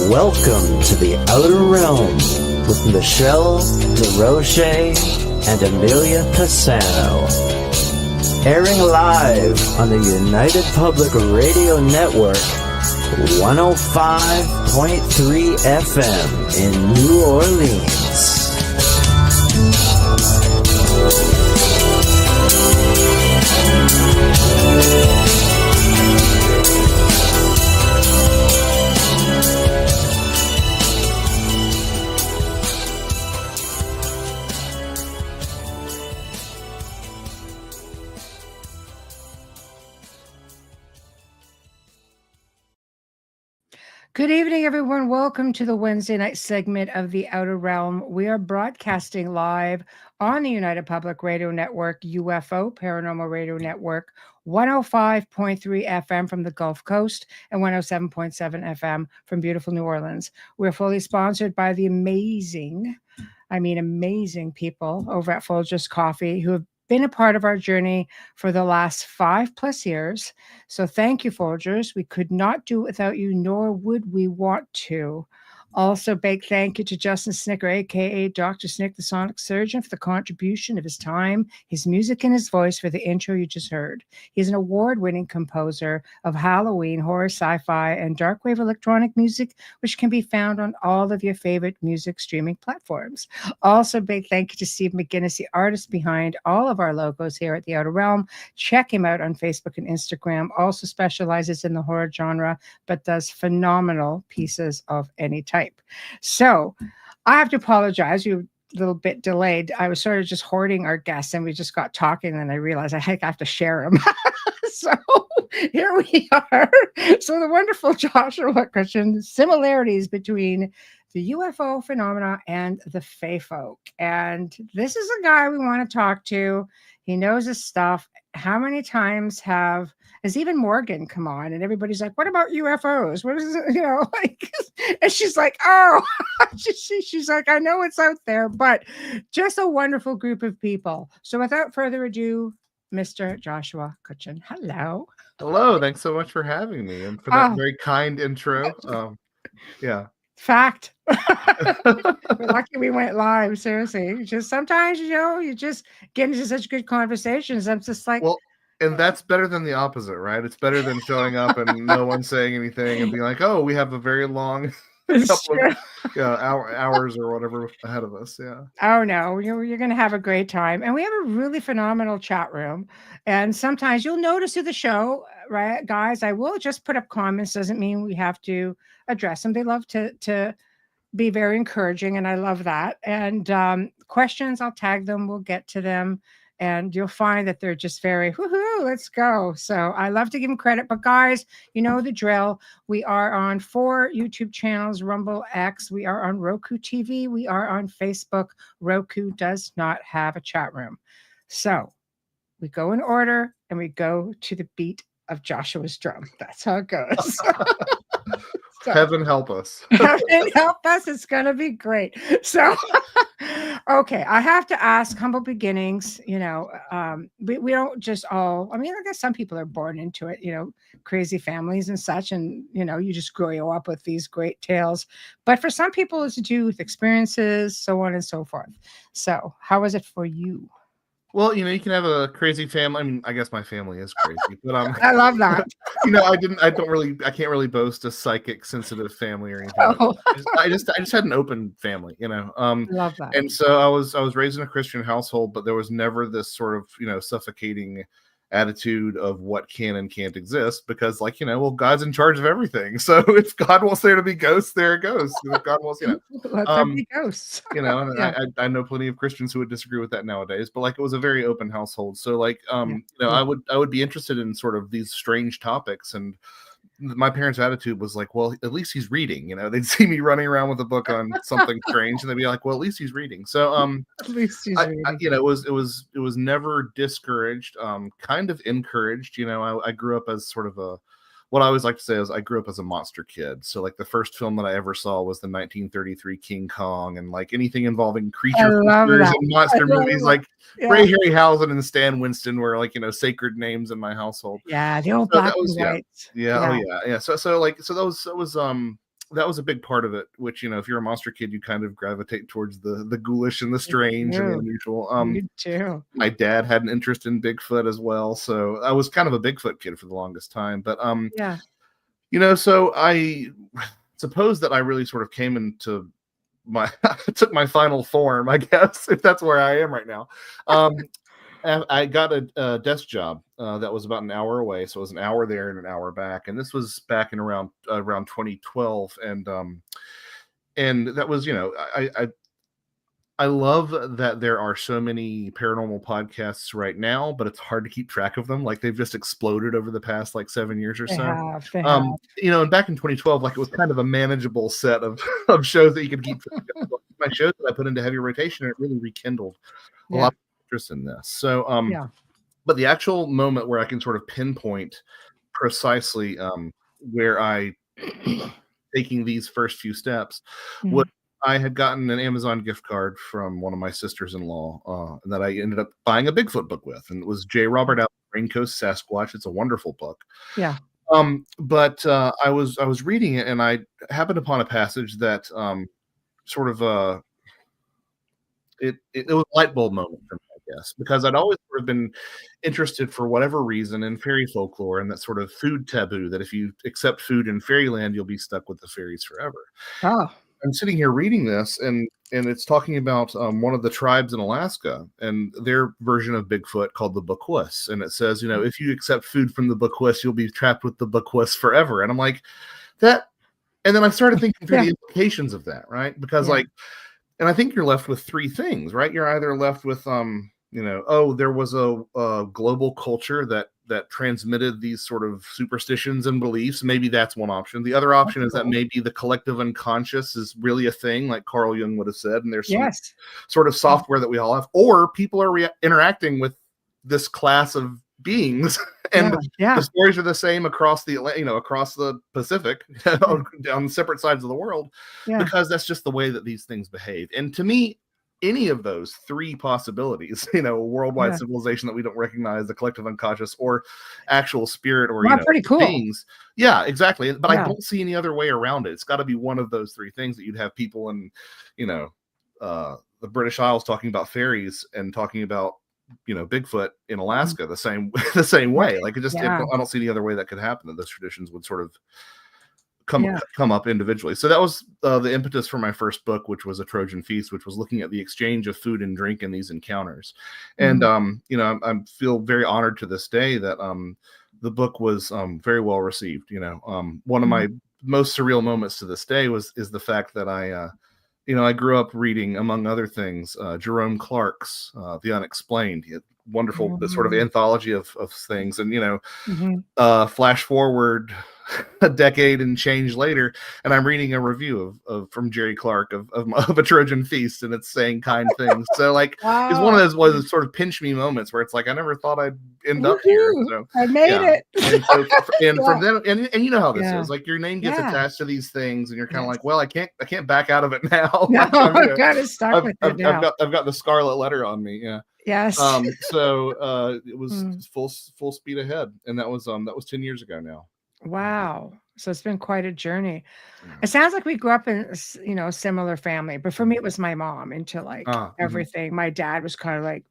Welcome to the Outer Realm with MicheleDerocher and Amelia Pisano. Airing live on the United Public Radio Network, 105.3 FM in New Orleans. Good evening, everyone. Welcome to the Wednesday night segment of The Outer Realm. We are broadcasting live on the United Public Radio Network, UFO, Paranormal Radio Network, 105.3 FM from the Gulf Coast and 107.7 FM from beautiful New Orleans. We're fully sponsored by the amazing people over at Folgers Coffee who have been a part of our journey for the last 5+ years. So thank you, Folgers. We could not do it without you, nor would we want to. Also, big thank you to Justin Snicker, aka Dr. Snick, the Sonic Surgeon, for the contribution of his time, his music, and his voice for the intro you just heard. He's an award-winning composer of Halloween, horror, sci-fi, and darkwave electronic music, which can be found on all of your favorite music streaming platforms. Also, big thank you to Steve McGinnis, the artist behind all of our logos here at The Outer Realm. Check him out on Facebook and Instagram. Also specializes in the horror genre, but does phenomenal pieces of any type. So I have to apologize. You're a little bit delayed. I was sort of just hoarding our guests and we just got talking and I realized I have to share them. So here we are. So the wonderful Joshua Cutchin, similarities between the UFO phenomena and the Fae folk. And this is a guy we want to talk to. He knows his stuff. How many times has even Morgan come on and everybody's like, what about UFOs? What is it? And she's like, oh, she's like, I know it's out there, but just a wonderful group of people. So without further ado, Mr. Joshua Cutchin. Hello. Hello. Thanks so much for having me and for that very kind intro. Yeah. Fact. We're lucky we went live. Seriously, just sometimes you just get into such good conversations. I'm just like, well, and that's better than the opposite, right? It's better than showing up and no one saying anything and being like, "Oh, we have a very long couple of hours or whatever ahead of us." Yeah. Oh no, you're going to have a great time, and we have a really phenomenal chat room. And sometimes you'll notice through the show, right, guys? I will just put up comments. Doesn't mean we have to address them. They love to be very encouraging, and I love that. And questions, I'll tag them. We'll get to them, and you'll find that they're just very woohoo. Let's go. So I love to give them credit, but guys, you know the drill. We are on 4 YouTube channels: Rumble, X. We are on Roku TV. We are on Facebook. Roku does not have a chat room, so we go in order and we go to the beat of Joshua's drum. That's how it goes. So, heaven help us. Heaven help us. It's going to be great. So, okay. I have to ask, humble beginnings, we don't just all, I guess some people are born into it, crazy families and such. And, you just grow up with these great tales. But for some people, it's to do with experiences, so on and so forth. So how was it for you? Well, you can have a crazy family. I guess my family is crazy, but I love that. I can't really boast a psychic, sensitive family or anything. Oh. I just had an open family, Love that. And so I was raised in a Christian household, but there was never this sort of, suffocating attitude of what can and can't exist because God's in charge of everything. So if God wants there to be ghosts, there it goes. If God wants, let there be ghosts. And yeah. I know plenty of Christians who would disagree with that nowadays, but it was a very open household. So I would be interested in sort of these strange topics, and my parents' attitude was like, well, at least he's reading. They'd see me running around with a book on something strange, and they'd be like, well, at least he's reading. So at least he's reading. It was never discouraged, kind of encouraged. I grew up as sort of what I always like to say is I grew up as a monster kid. So the first film that I ever saw was the 1933 King Kong, and anything involving creature features and monster movies Ray Harryhausen and Stan Winston were sacred names in my household. Yeah, the old black and white. Yeah. Oh yeah. Yeah. So that was that was a big part of it, which, you know, if you're a monster kid, you kind of gravitate towards the ghoulish and the strange and the unusual. You too. My dad had an interest in Bigfoot as well, so I was kind of a Bigfoot kid for the longest time. But Yeah. you know, so I suppose that I really sort of came into my took my final form, I guess, if that's where I am right now. I got a desk job that was about an hour away, so it was an hour there and an hour back, and this was back in around 2012, and that was, you know, I love that there are so many paranormal podcasts right now, but it's hard to keep track of them. Like, they've just exploded over the past like 7 years or They so. have. You know, and back in 2012, like, it was kind of a manageable set of shows that you could keep track of. My shows that I put into heavy rotation, and it really rekindled a lot of interest in this. So, but the actual moment where I can sort of pinpoint precisely where I taking these first few steps was I had gotten an Amazon gift card from one of my sisters-in-law that I ended up buying a Bigfoot book with, and it was J. Robert Allen, Rain Coast Sasquatch. It's a wonderful book. Yeah. But I was reading it, and I happened upon a passage that sort of it was a light bulb moment for me, I guess, because I'd always sort of been interested, for whatever reason, in fairy folklore and that sort of food taboo that if you accept food in fairyland, you'll be stuck with the fairies forever. Oh. I'm sitting here reading this, and it's talking about one of the tribes in Alaska and their version of Bigfoot called the Backwus. And it says, you know, if you accept food from the Backwus, you'll be trapped with the Backwus forever. And I'm like, that. And then I started thinking through the implications of that, right? Because like, and I think you're left with three things, right? You're either left with, you know, oh, there was a global culture that transmitted these sort of superstitions and beliefs. Maybe that's one option. The other option is that maybe the collective unconscious is really a thing, like Carl Jung would have said, and there's some sort of software that we all have, or people are interacting with this class of beings, and the stories are the same across the, you know, across the Pacific, on separate sides of the world, because that's just the way that these things behave. And to me, any of those three possibilities, you know, a worldwide civilization that we don't recognize, the collective unconscious, or actual spirit, or, you know, pretty cool beings. Yeah, exactly. But I don't see any other way around it. It's got to be one of those three things, that you'd have people in, you know, the British Isles talking about fairies and talking about, you know, Bigfoot in Alaska the same way. Like, it just, I don't see any other way that could happen, that those traditions would sort of come up individually. So that was the impetus for my first book, which was A Trojan Feast, which was looking at the exchange of food and drink in these encounters. And you know, I feel very honored to this day that the book was very well received. You know, one of my most surreal moments to this day is the fact that you know, I grew up reading, among other things, Jerome Clark's The Unexplained. Wonderful sort of anthology of things. And, you know, flash forward a decade and change later, and I'm reading a review of from Jerry Clark of A Trojan Feast, and it's saying kind things. So, like, it's one of those sort of pinch me moments where it's like, I never thought I'd end up here. So I made it. And so, from then, and you know how this is. Like, your name gets attached to these things, and you're kind of like, well, I can't back out of it now. No, I've got it stuck with it now. I've got the scarlet letter on me. Yeah. Yes. So it was full speed ahead, and that was 10 years ago now. Wow. So it's been quite a journey. It sounds like we grew up in, you know, a similar family, but for me, it was my mom into like everything. My dad was kind of like,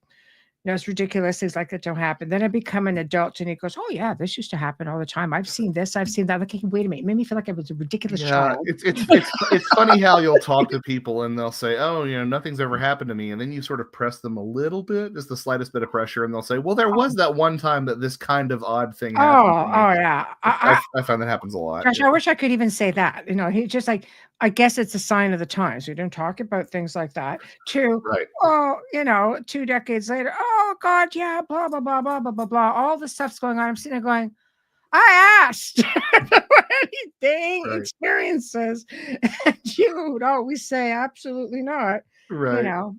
no, it's ridiculous. Things like that don't happen. Then I become an adult, and he goes, "Oh yeah, this used to happen all the time. I've seen this. I've seen that." Like, wait a minute, it made me feel like I was a ridiculous child. It's funny how you'll talk to people and they'll say, "Oh, you know, nothing's ever happened to me," and then you sort of press them a little bit, just the slightest bit of pressure, and they'll say, "Well, there was that one time that this kind of odd thing happened." Oh yeah. I find that happens a lot. Gosh, I wish I could even say that. You know, he just like, I guess it's a sign of the times. We don't talk about things like that. Oh, you know, 2 decades later, oh God, yeah, blah, blah, blah, blah, blah, blah, blah. All the stuff's going on. I'm sitting there going, I asked anything experiences. And you always say absolutely not. Right. You know.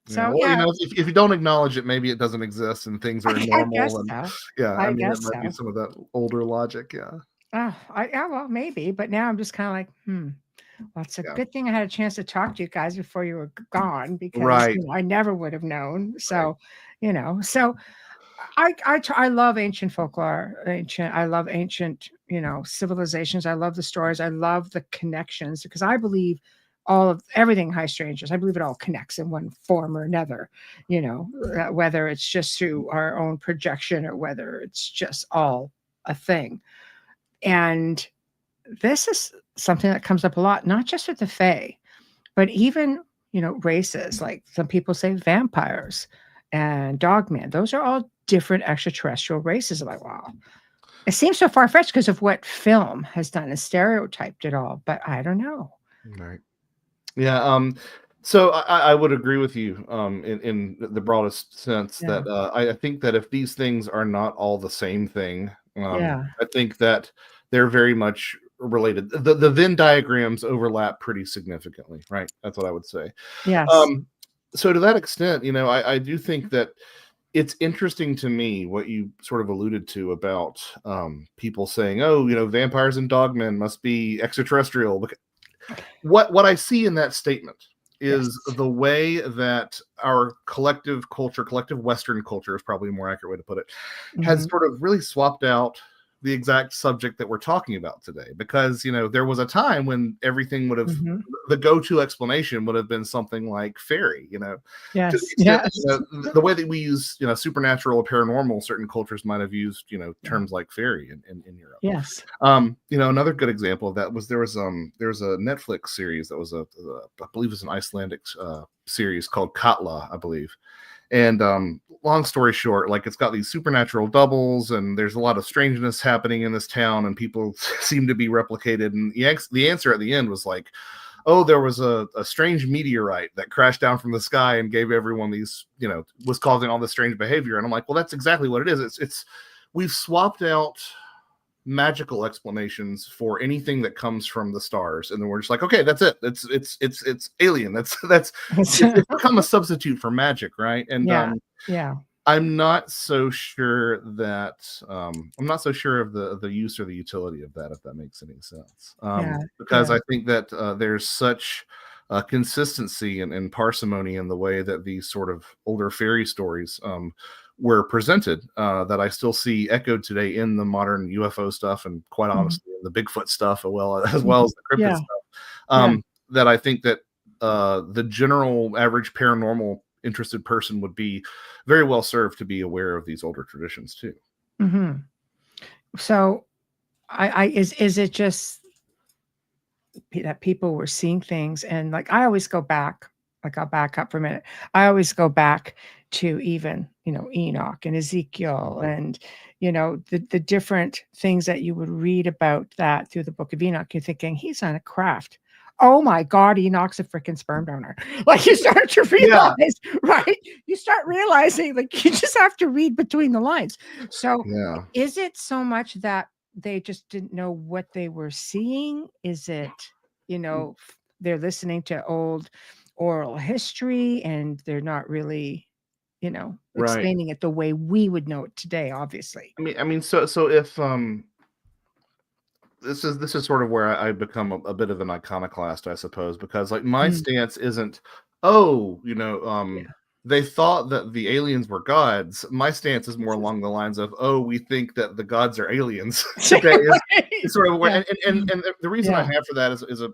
So well, you know, if you don't acknowledge it, maybe it doesn't exist and things are normal. And I mean, it might be some of that older logic. Yeah. Oh, well, maybe. But now I'm just kind of like, well, it's a good thing I had a chance to talk to you guys before you were gone, because you know, I never would have known. So, you know, I love ancient folklore. I love ancient, civilizations. I love the stories. I love the connections because I believe everything high strangers. I believe it all connects in one form or another. Whether it's just through our own projection or whether it's just all a thing. And this is something that comes up a lot, not just with the Fae, but even, races. Like some people say vampires and dogmen. Those are all different extraterrestrial races. I'm like, wow. It seems so far-fetched because of what film has done and stereotyped it all, but I don't know. Right. Yeah. So I would agree with you in the broadest sense that I think that if these things are not all the same thing, I think that they're very much related. The Venn diagrams overlap pretty significantly, right? That's what I would say. Yes. So to that extent, I do think that it's interesting to me what you sort of alluded to about people saying, oh, vampires and dogmen must be extraterrestrial. What I see in that statement is the way that our collective culture, collective Western culture is probably a more accurate way to put it, has sort of really swapped out the exact subject that we're talking about today. Because, there was a time when everything would have, the go-to explanation would have been something like fairy, Yes. The way that we use, supernatural or paranormal, certain cultures might have used, terms like fairy in Europe. Yes. Another good example of that was there was a Netflix series that was I believe it was an Icelandic series called Katla, I believe. And long story short, like it's got these supernatural doubles, and there's a lot of strangeness happening in this town, and people seem to be replicated. And the answer at the end was like, oh, there was a strange meteorite that crashed down from the sky and gave everyone these, was causing all this strange behavior. And I'm like, well, that's exactly what it is. It's we've swapped out magical explanations for anything that comes from the stars, and then we're just like, okay, that's it. It's alien. That's it's become a substitute for magic, right? And I'm not so sure that I'm not so sure of the use or the utility of that, if that makes any sense. Because I think that there's such consistency and parsimony in the way that these sort of older fairy stories were presented that I still see echoed today in the modern UFO stuff, and quite honestly, in the Bigfoot stuff, as well as the cryptid stuff. That I think that the general average paranormal interested person would be very well served to be aware of these older traditions too. So, is it just that people were seeing things, and like I always go back. Like I'll back up for a minute. I always go back to even, Enoch and Ezekiel and, the different things that you would read about that through the book of Enoch. You're thinking he's on a craft. Oh my God, Enoch's a freaking sperm donor. Like you start to realize, right? You start realizing like you just have to read between the lines. So is it so much that they just didn't know what they were seeing? Is it, they're listening to old oral history and they're not really, explaining it the way we would know it today, obviously. I mean, so if this is sort of where I become a bit of an iconoclast, I suppose, because like my stance isn't, they thought that the aliens were gods. My stance is more along the lines of, we think that the gods are aliens. Today is sort of where, and the reason I have for that is a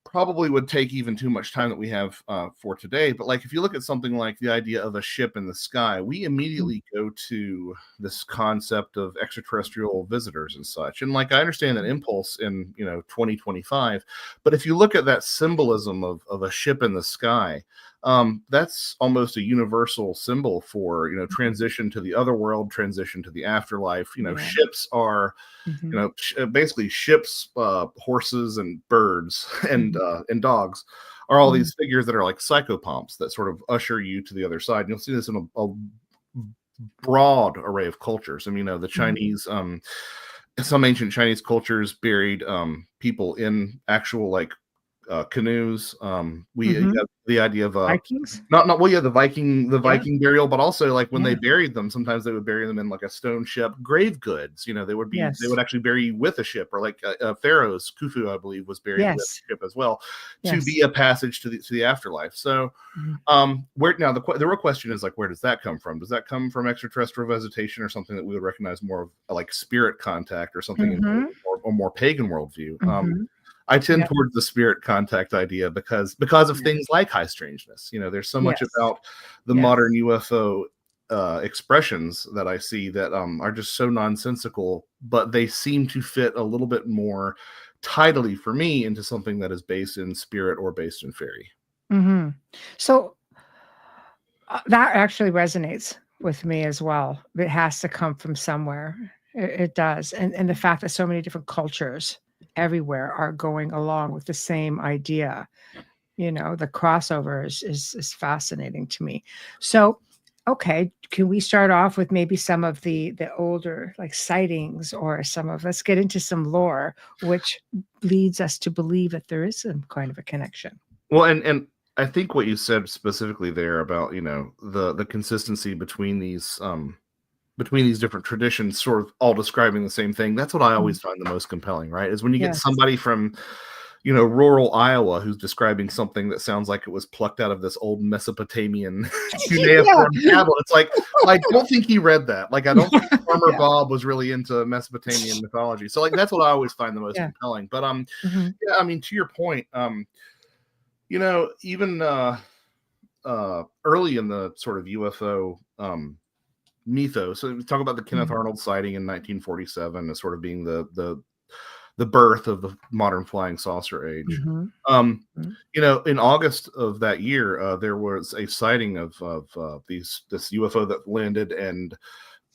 probably would take even too much time that we have for today. But like if you look at something like the idea of a ship in the sky, we immediately go to this concept of extraterrestrial visitors and such. And like I understand that impulse in 2025, but if you look at that symbolism of a ship in the sky, that's almost a universal symbol for transition to the other world, transition to the afterlife. Ships are basically ships, horses and birds and dogs are all these figures that are like psychopomps that sort of usher you to the other side. And you'll see this in a broad array of cultures. I mean, the Chinese, some ancient Chinese cultures buried people in actual like canoes. We Mhm. have the idea of Vikings? the Viking burial, but also like when they Yeah. buried them, sometimes they would bury them in like a stone ship. Grave goods, they would Yes. actually bury you with a ship, or like Pharaoh's Khufu, I believe, was buried with Yes. a ship as well, to Yes. be a passage to the afterlife. So where now the real question is, like, where does that come from? Does that come from extraterrestrial visitation, or something that we would recognize more of like spirit contact, or something in or more pagan worldview? I tend towards the spirit contact idea because of things like high strangeness. There's so much about the modern UFO expressions that I see that are just so nonsensical, but they seem to fit a little bit more tidily for me into something that is based in spirit or based in fairy. So that actually resonates with me as well. It has to come from somewhere. It does. And the fact that so many different cultures everywhere are going along with the same idea, the crossover is fascinating to me. So, okay, can we start off with maybe some of the older like sightings, or let's get into some lore, which leads us to believe that there is some kind of a connection. Well, and I think what you said specifically there about the consistency between these different traditions, sort of all describing the same thing. That's what I always find the most compelling, right? Is when you get somebody from rural Iowa who's describing something that sounds like it was plucked out of this old Mesopotamian cuneiform tablet. It's like, I don't think he read that. Like, I don't think Farmer Bob was really into Mesopotamian mythology. So like, that's what I always find the most compelling. But I mean, to your point, even early in the sort of UFO mythos, so we talk about the Kenneth Arnold sighting in 1947 as sort of being the birth of the modern flying saucer age. In August of that year, there was a sighting of this UFO that landed in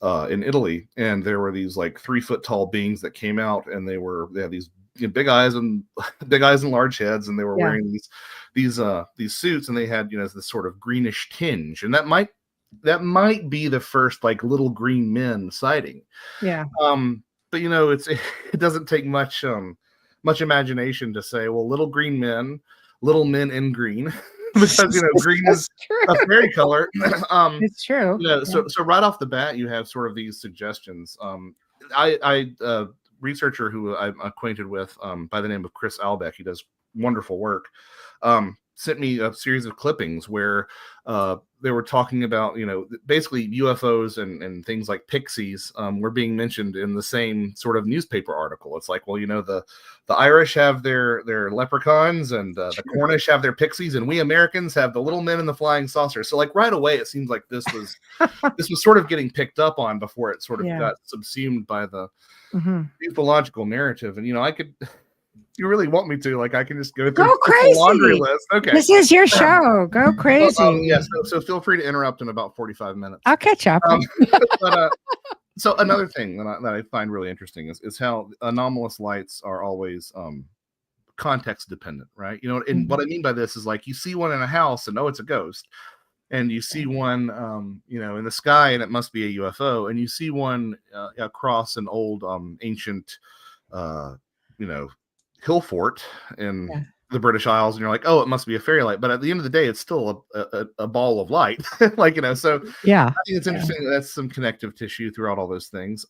Italy, and there were these like 3-foot tall beings that came out, and they had these big eyes and large heads, and they were wearing these suits, and they had this sort of greenish tinge, and that might be the first like little green men sighting. But it doesn't take much imagination to say, well, little men in green, because green is a fairy color. It's true. So right off the bat, you have sort of these suggestions. I researcher who I'm acquainted with by the name of Chris Albeck, he does wonderful work, sent me a series of clippings where they were talking about, basically UFOs and things like pixies were being mentioned in the same sort of newspaper article. It's like, well, the Irish have their leprechauns, and the Cornish have their pixies, and we Americans have the little men in the flying saucer. So like right away, it seems like this was sort of getting picked up on before it sort of got subsumed by the mythological narrative. And I could, you really want me to, like, I can just go through the laundry list. Okay, this is your show. Go crazy. Yes. So feel free to interrupt in about 45 minutes. I'll catch up. So another thing that I find really interesting is how anomalous lights are always context dependent, right? And what I mean by this is, like, you see one in a house and it's a ghost, and you see one in the sky and it must be a UFO, and you see one across an old ancient hill fort in the British Isles, and you're like, oh, it must be a fairy light. But at the end of the day, it's still a ball of light. Like, so I think it's interesting that that's some connective tissue throughout all those things.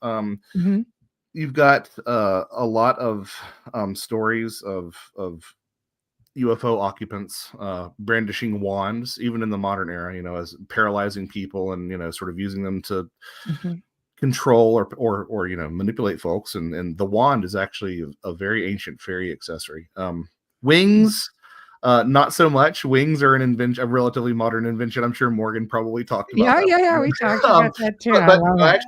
You've got a lot of stories of UFO occupants brandishing wands, even in the modern era, as paralyzing people, and sort of using them to control or manipulate folks. And the wand is actually a very ancient fairy accessory. Wings, not so much. Wings are a relatively modern invention. I'm sure Morgan probably talked about that. Yeah, we talked about that too. But I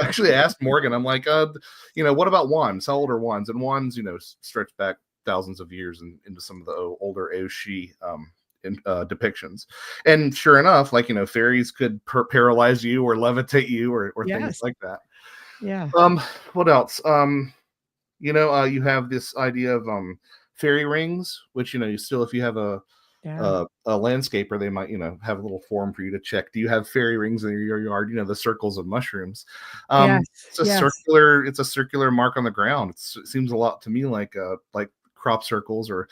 actually asked Morgan, I'm like, what about wands? How old are wands? And wands, stretch back thousands of years into some of the older Oshi depictions. And sure enough, like, fairies could paralyze you or levitate you or things like that. What else? You have this idea of fairy rings, which you still, if you have a landscaper, they might have a little form for you to check. Do you have fairy rings in your yard? The circles of mushrooms. It's a circular mark on the ground. It seems a lot to me like crop circles, or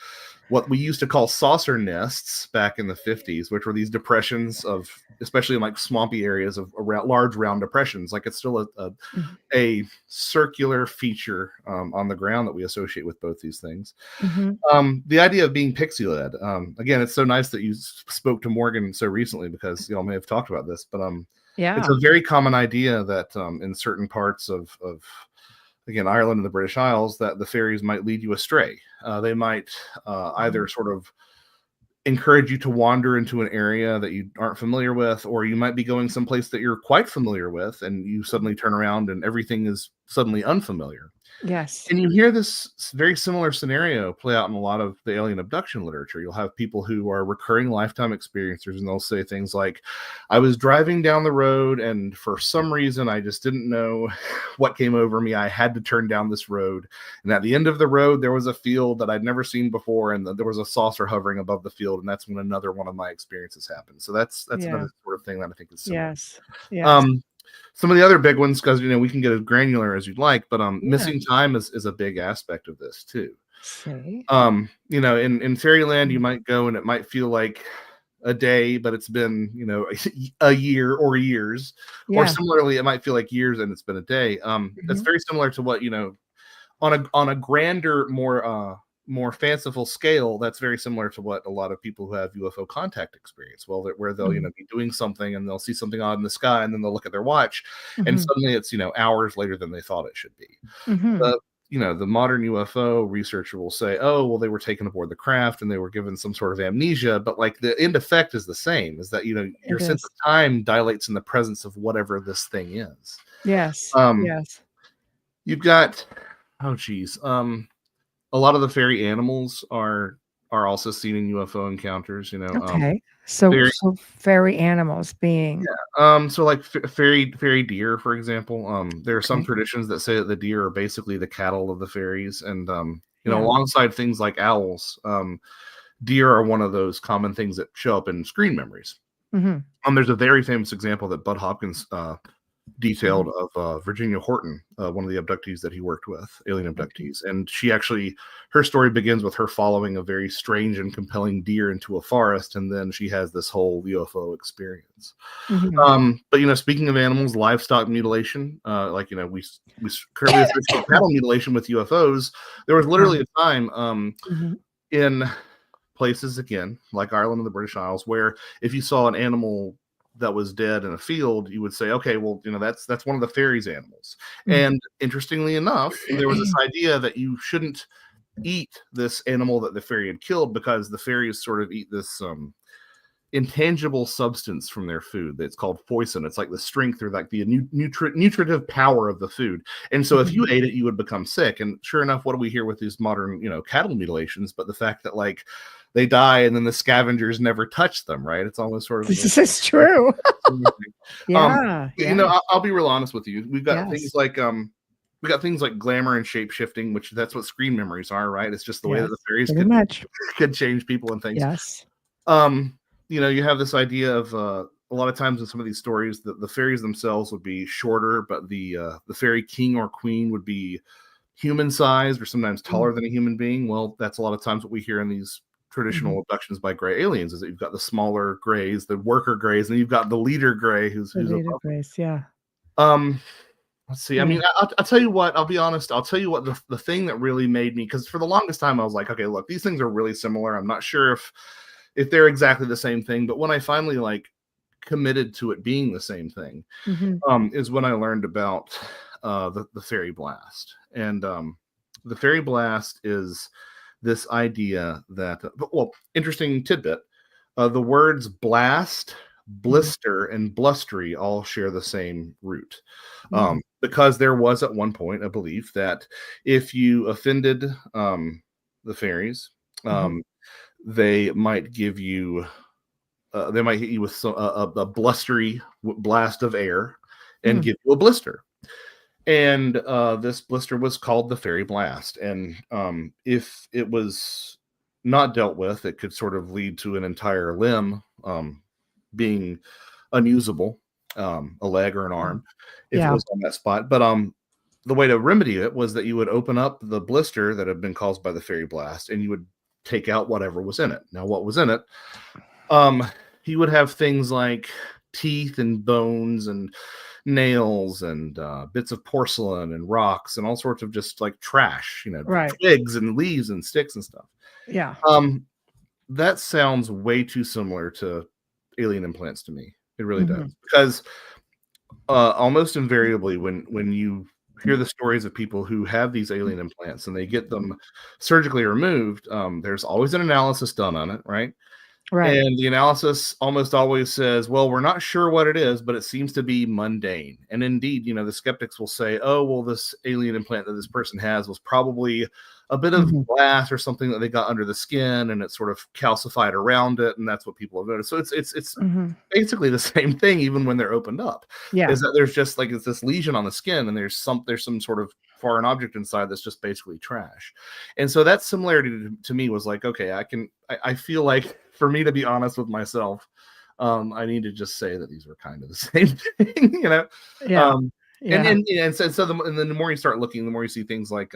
what we used to call saucer nests back in the 50s, which were these depressions of, especially in like swampy areas, of large round depressions. Like it's still Mhm. a circular feature on the ground that we associate with both these things. Mhm. The idea of being pixie led. Again, it's so nice that you spoke to Morgan so recently, because y'all may have talked about this, but it's Yeah. a very common idea that in certain parts of again, Ireland and the British Isles, that the fairies might lead you astray. They might either sort of encourage you to wander into an area that you aren't familiar with, or you might be going someplace that you're quite familiar with, and you suddenly turn around and everything is suddenly unfamiliar. Yes. And you hear this very similar scenario play out in a lot of the alien abduction literature. You'll have people who are recurring lifetime experiencers, and they'll say things like, I was driving down the road, and for some reason, I just didn't know what came over me. I had to turn down this road. And at the end of the road, there was a field that I'd never seen before, and there was a saucer hovering above the field. And that's when another one of my experiences happened. So that's Yeah. another sort of thing that I think is similar. Yes. Yes. Some of the other big ones, because we can get as granular as you'd like, but Yeah. missing time is a big aspect of this too. See? In fairyland, you might go and it might feel like a day, but it's been a year or years. Yeah. Or similarly, it might feel like years and it's been a day. That's very similar to what on a grander, more fanciful scale. That's very similar to what a lot of people who have UFO contact experience. Well, where they'll be doing something and they'll see something odd in the sky, and then they'll look at their watch, and suddenly it's hours later than they thought it should be. The modern UFO researcher will say, oh, well, they were taken aboard the craft and they were given some sort of amnesia, but like the end effect is the same, is that your sense of time dilates in the presence of whatever this thing is. Yes. Yes. You've got a lot of the fairy animals are also seen in UFO encounters. Okay. So fairy animals being so like fairy deer, for example. There are some traditions that say that the deer are basically the cattle of the fairies, and alongside things like owls, deer are one of those common things that show up in screen memories. There's a very famous example that Bud Hopkins detailed of Virginia Horton, one of the abductees that he worked with, alien abductees. And her story begins with her following a very strange and compelling deer into a forest, and then she has this whole UFO experience. But speaking of animals, livestock mutilation, we currently associate cattle mutilation with UFOs. There was literally a time in places, again, like Ireland and the British Isles, where if you saw an animal that was dead in a field, you would say, okay, well, that's one of the fairies' animals. And interestingly enough, there was this idea that you shouldn't eat this animal that the fairy had killed, because the fairies sort of eat this intangible substance from their food that's called foison. It's like the strength, or like the nutritive power of the food. And so if you ate it, you would become sick. And sure enough, what do we hear with these modern cattle mutilations but the fact that like they die and then the scavengers never touch them, right? It's almost sort of this is true. I'll be real honest with you. We've got things like glamour and shape shifting, which that's what screen memories are, right? It's just the way that the fairies could change people and things. Yes. You have this idea of a lot of times in some of these stories that the fairies themselves would be shorter, but the fairy king or queen would be human sized or sometimes taller than a human being. Well, that's a lot of times what we hear in these traditional abductions by gray aliens, is that you've got the smaller grays, the worker grays, and you've got the leader gray who's leader grays, let's see. I mean, I'll tell you what, I'll be honest. I'll tell you what the thing that really made me, because for the longest time I was like, okay, look, these things are really similar. I'm not sure if they're exactly the same thing, but when I finally like committed to it being the same thing, is when I learned about the fairy blast. And the fairy blast is this idea that, interesting tidbit, the words blast, blister, and blustery all share the same root. Because there was at one point a belief that if you offended the fairies, they might give you, they might hit you with a blustery blast of air and give you a blister. And this blister was called the fairy blast. And if it was not dealt with, it could sort of lead to an entire limb being unusable, a leg or an arm, if it was on that spot. But the way to remedy it was that you would open up the blister that had been caused by the fairy blast, and you would take out whatever was in it. Now, what was in it? You would have things like teeth and bones and nails and bits of porcelain and rocks and all sorts of just like trash, Right. twigs and leaves and sticks and stuff. Yeah. That sounds way too similar to alien implants to me. It really Mhm. does, because almost invariably when you hear the stories of people who have these alien implants and they get them surgically removed, there's always an analysis done on it, right? Right. And the analysis almost always says, well, we're not sure what it is, but it seems to be mundane. And indeed, the skeptics will say, oh, well, this alien implant that this person has was probably a bit of Mhm. glass or something that they got under the skin, and it sort of calcified around it, and that's what people have noticed. So it's Mhm. basically the same thing, even when they're opened up. Yeah. Is that there's just like it's this lesion on the skin, and there's some sort of foreign object inside that's just basically trash. And so that similarity to me was like, okay, I feel like, for me to be honest with myself, I need to just say that these were kind of the same thing, Yeah. Yeah. And so and then the more you start looking, the more you see things like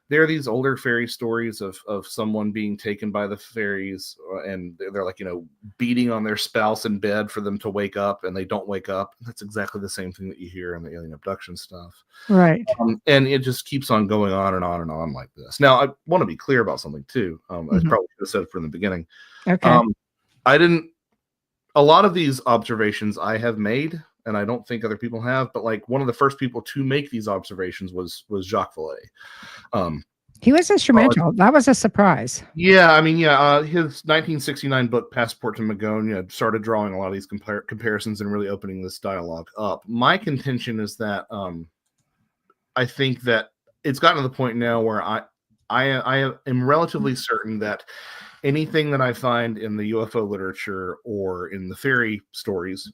there are these older fairy stories of someone being taken by the fairies, and they're like, beating on their spouse in bed for them to wake up, and they don't wake up. That's exactly the same thing that you hear in the alien abduction stuff. Right. And it just keeps on going on and on and on like this. Now, I want to be clear about something too. I probably should have said it from the beginning. Okay. A lot of these observations I have made, and I don't think other people have, but like one of the first people to make these observations was Jacques Vallée. He was instrumental. That was a surprise. Yeah, his 1969 book Passport to Magonia started drawing a lot of these comparisons and really opening this dialogue up. My contention is that I think that it's gotten to the point now where I am relatively certain that anything that I find in the UFO literature or in the fairy stories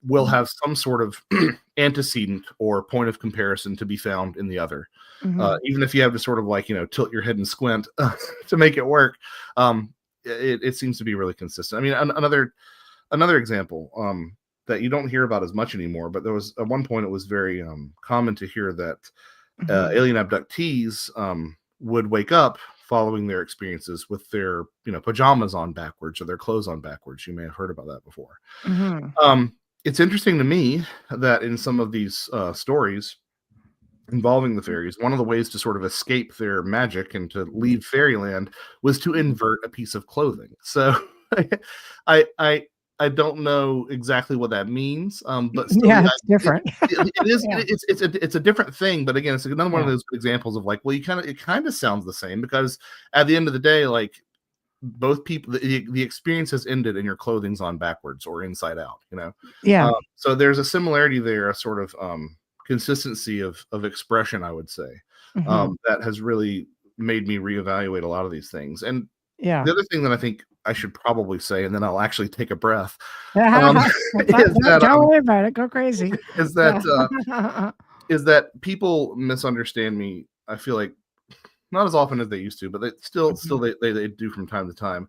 will have some sort of antecedent or point of comparison to be found in the other. Even if you have to sort of like, tilt your head and squint to make it work, it seems to be really consistent. I mean, another example that you don't hear about as much anymore, but there was at one point it was very common to hear that alien abductees would wake up following their experiences with their pajamas on backwards or their clothes on backwards. You may have heard about that before. It's interesting to me that in some of these stories involving the fairies, one of the ways to sort of escape their magic and to leave fairyland was to invert a piece of clothing. So I don't know exactly what that means, but still, Yeah, it's different. It is. Yeah. It's a different thing. But again, it's another one of those examples of like, well, it kind of sounds the same, because at the end of the day, like both people, the experience has ended and your clothing's on backwards or inside out. Yeah. So there's a similarity there, a sort of consistency of expression, I would say, that has really made me reevaluate a lot of these things. And Yeah. the other thing that I think I should probably say, and then I'll actually take a breath, Don't worry about it. Go crazy. is that people misunderstand me. I feel like not as often as they used to, but they still they do from time to time.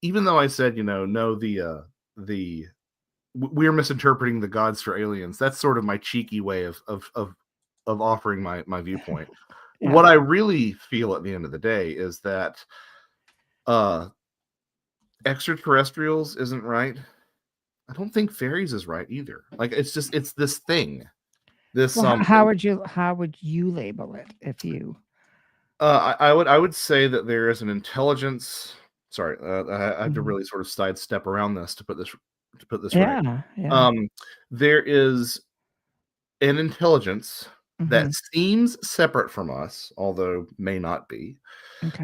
Even though I said, no, we're misinterpreting the gods for aliens. That's sort of my cheeky way of offering my viewpoint. Yeah. What I really feel at the end of the day is that extraterrestrials isn't right. I don't think fairies is right either. Like it's this thing. This how would you label it if you? I would say that there is an intelligence. Sorry, I have to really sort of sidestep around this to put this right. Yeah. There is an intelligence that seems separate from us, although may not be,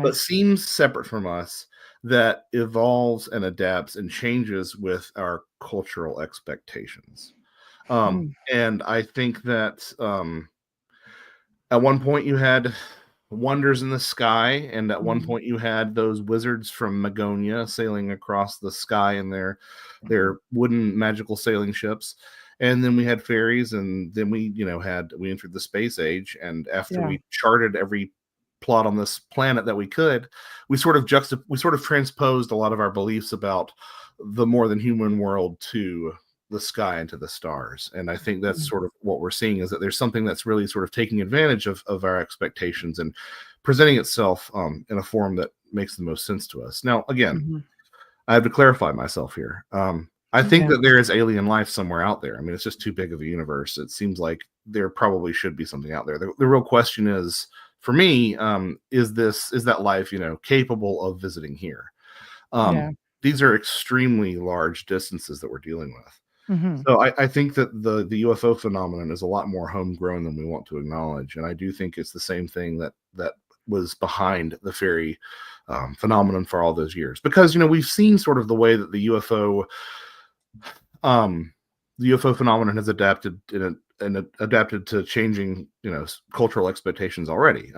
but seems separate from us, that evolves and adapts and changes with our cultural expectations. And I think that at one point you had wonders in the sky, and at one point you had those wizards from Magonia sailing across the sky in their wooden magical sailing ships. And then we had fairies, and then we entered the space age. And after we charted every plot on this planet that we could, we sort of transposed a lot of our beliefs about the more than human world to the sky into the stars. And I think that's sort of what we're seeing, is that there's something that's really sort of taking advantage of our expectations and presenting itself in a form that makes the most sense to us. Now, again, I have to clarify myself here. I think that there is alien life somewhere out there. I mean, it's just too big of a universe. It seems like there probably should be something out there. The real question is, for me, is that life, capable of visiting here? These are extremely large distances that we're dealing with. So I think that the UFO phenomenon is a lot more homegrown than we want to acknowledge. And I do think it's the same thing that was behind the fairy phenomenon for all those years. Because, we've seen sort of the way that the UFO phenomenon has adapted adapted to changing, cultural expectations already.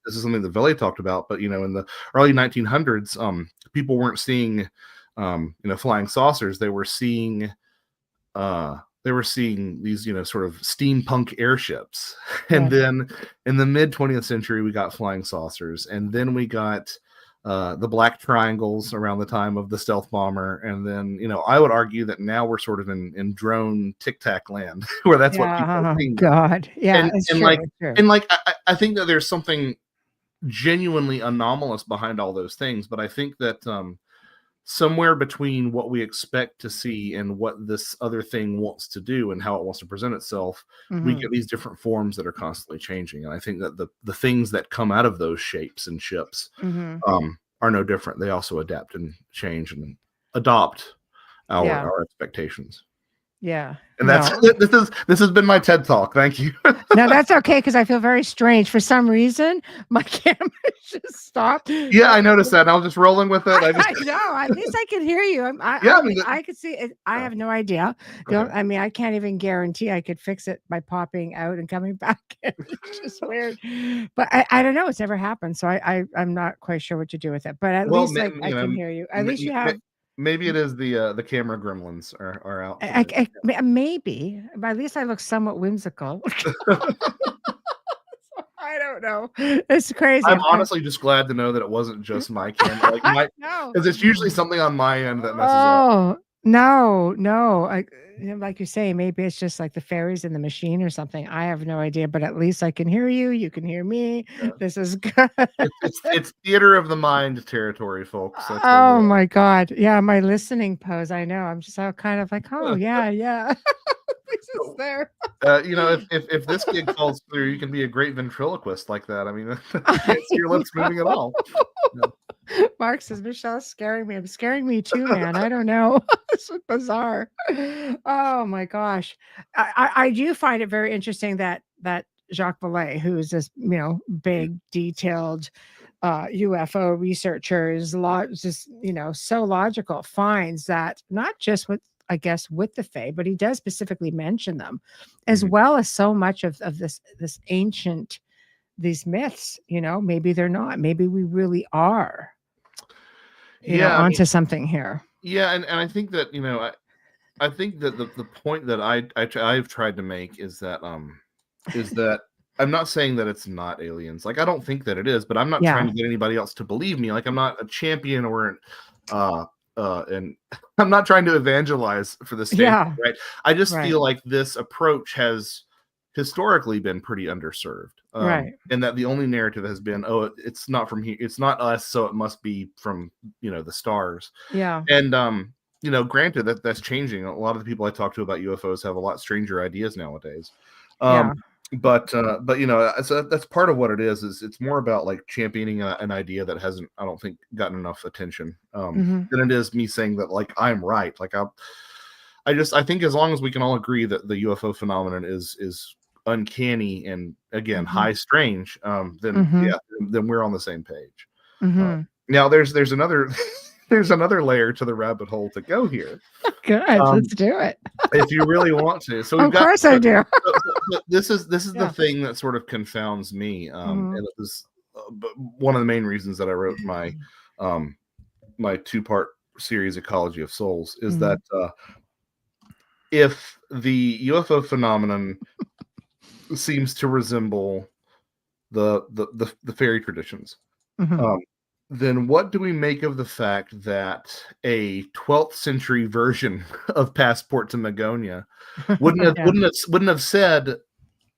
This is something that Veli talked about, but, in the early 1900s, people weren't seeing, flying saucers. They were seeing these, sort of steampunk airships. And then in the mid 20th century, we got flying saucers. And then we got the black triangles around the time of the stealth bomber. And then, I would argue that now we're sort of in drone tic-tac land, where that's what people are seeing. God. Yeah. I think that there's something genuinely anomalous behind all those things. But I think that somewhere between what we expect to see and what this other thing wants to do and how it wants to present itself, we get these different forms that are constantly changing. And I think that the things that come out of those shapes and ships are no different. They also adapt and change and adopt our expectations. Yeah. And this has been my TED Talk. Thank you. No, that's okay, because I feel very strange. For some reason, my camera just stopped. Yeah, I noticed that. And I was just rolling with it. I know. At least I can hear you. I could see it. I have no idea. I can't even guarantee I could fix it by popping out and coming back. It's just weird. But I don't know. It's never happened. So I'm not quite sure what to do with it. But at least I can hear you. At least you have. Maybe it is the camera gremlins are out. Maybe, but at least I look somewhat whimsical. I don't know. It's crazy. I'm honestly just glad to know that it wasn't just my camera. Because it's usually something on my end that messes up. No. Like you say, maybe it's just like the fairies in the machine or something. I have no idea, but at least I can hear you. You can hear me. Yeah. This is good. It's theater of the mind territory, folks. Oh my God. Yeah, my listening pose. I know. I'm just all kind of like, yeah. This is there. If this gig falls through, you can be a great ventriloquist like that. I mean, I can't see your lips moving at all. No. Mark says, Michelle's scaring me. I'm scaring me too, man. I don't know. This is bizarre. Oh my gosh. I do find it very interesting that Jacques Vallée, who is this, big, detailed UFO researcher, is just, so logical, finds that not just with the Fae, but he does specifically mention them, as well as so much of this ancient, these myths, maybe they're not, maybe we really are, onto something here. Yeah. And I think that, I think that the point that I've tried to make is that I'm not saying that it's not aliens. Like, I don't think that it is, but I'm not trying to get anybody else to believe me. Like, I'm not a champion or and I'm not trying to evangelize for the state, right? I just feel like this approach has historically been pretty underserved, right? And that the only narrative has been, it's not from here, it's not us, so it must be from the stars. Yeah. And granted that's changing. A lot of the people I talk to about UFOs have a lot stranger ideas nowadays. But so that's part of what it is it's more about like championing an idea that hasn't, I don't think, gotten enough attention than it is me saying that like I'm right. Like I think as long as we can all agree that the UFO phenomenon is uncanny and again high strange, then we're on the same page. Now there's another there's another layer to the rabbit hole to go here. Good, let's do it. If you really want to. So of course I do. This is the thing that sort of confounds me, and it was one of the main reasons that I wrote my my 2-part series, Ecology of Souls, is that if the UFO phenomenon seems to resemble the fairy traditions, then what do we make of the fact that a 12th century version of Passport to Magonia Yeah. wouldn't have said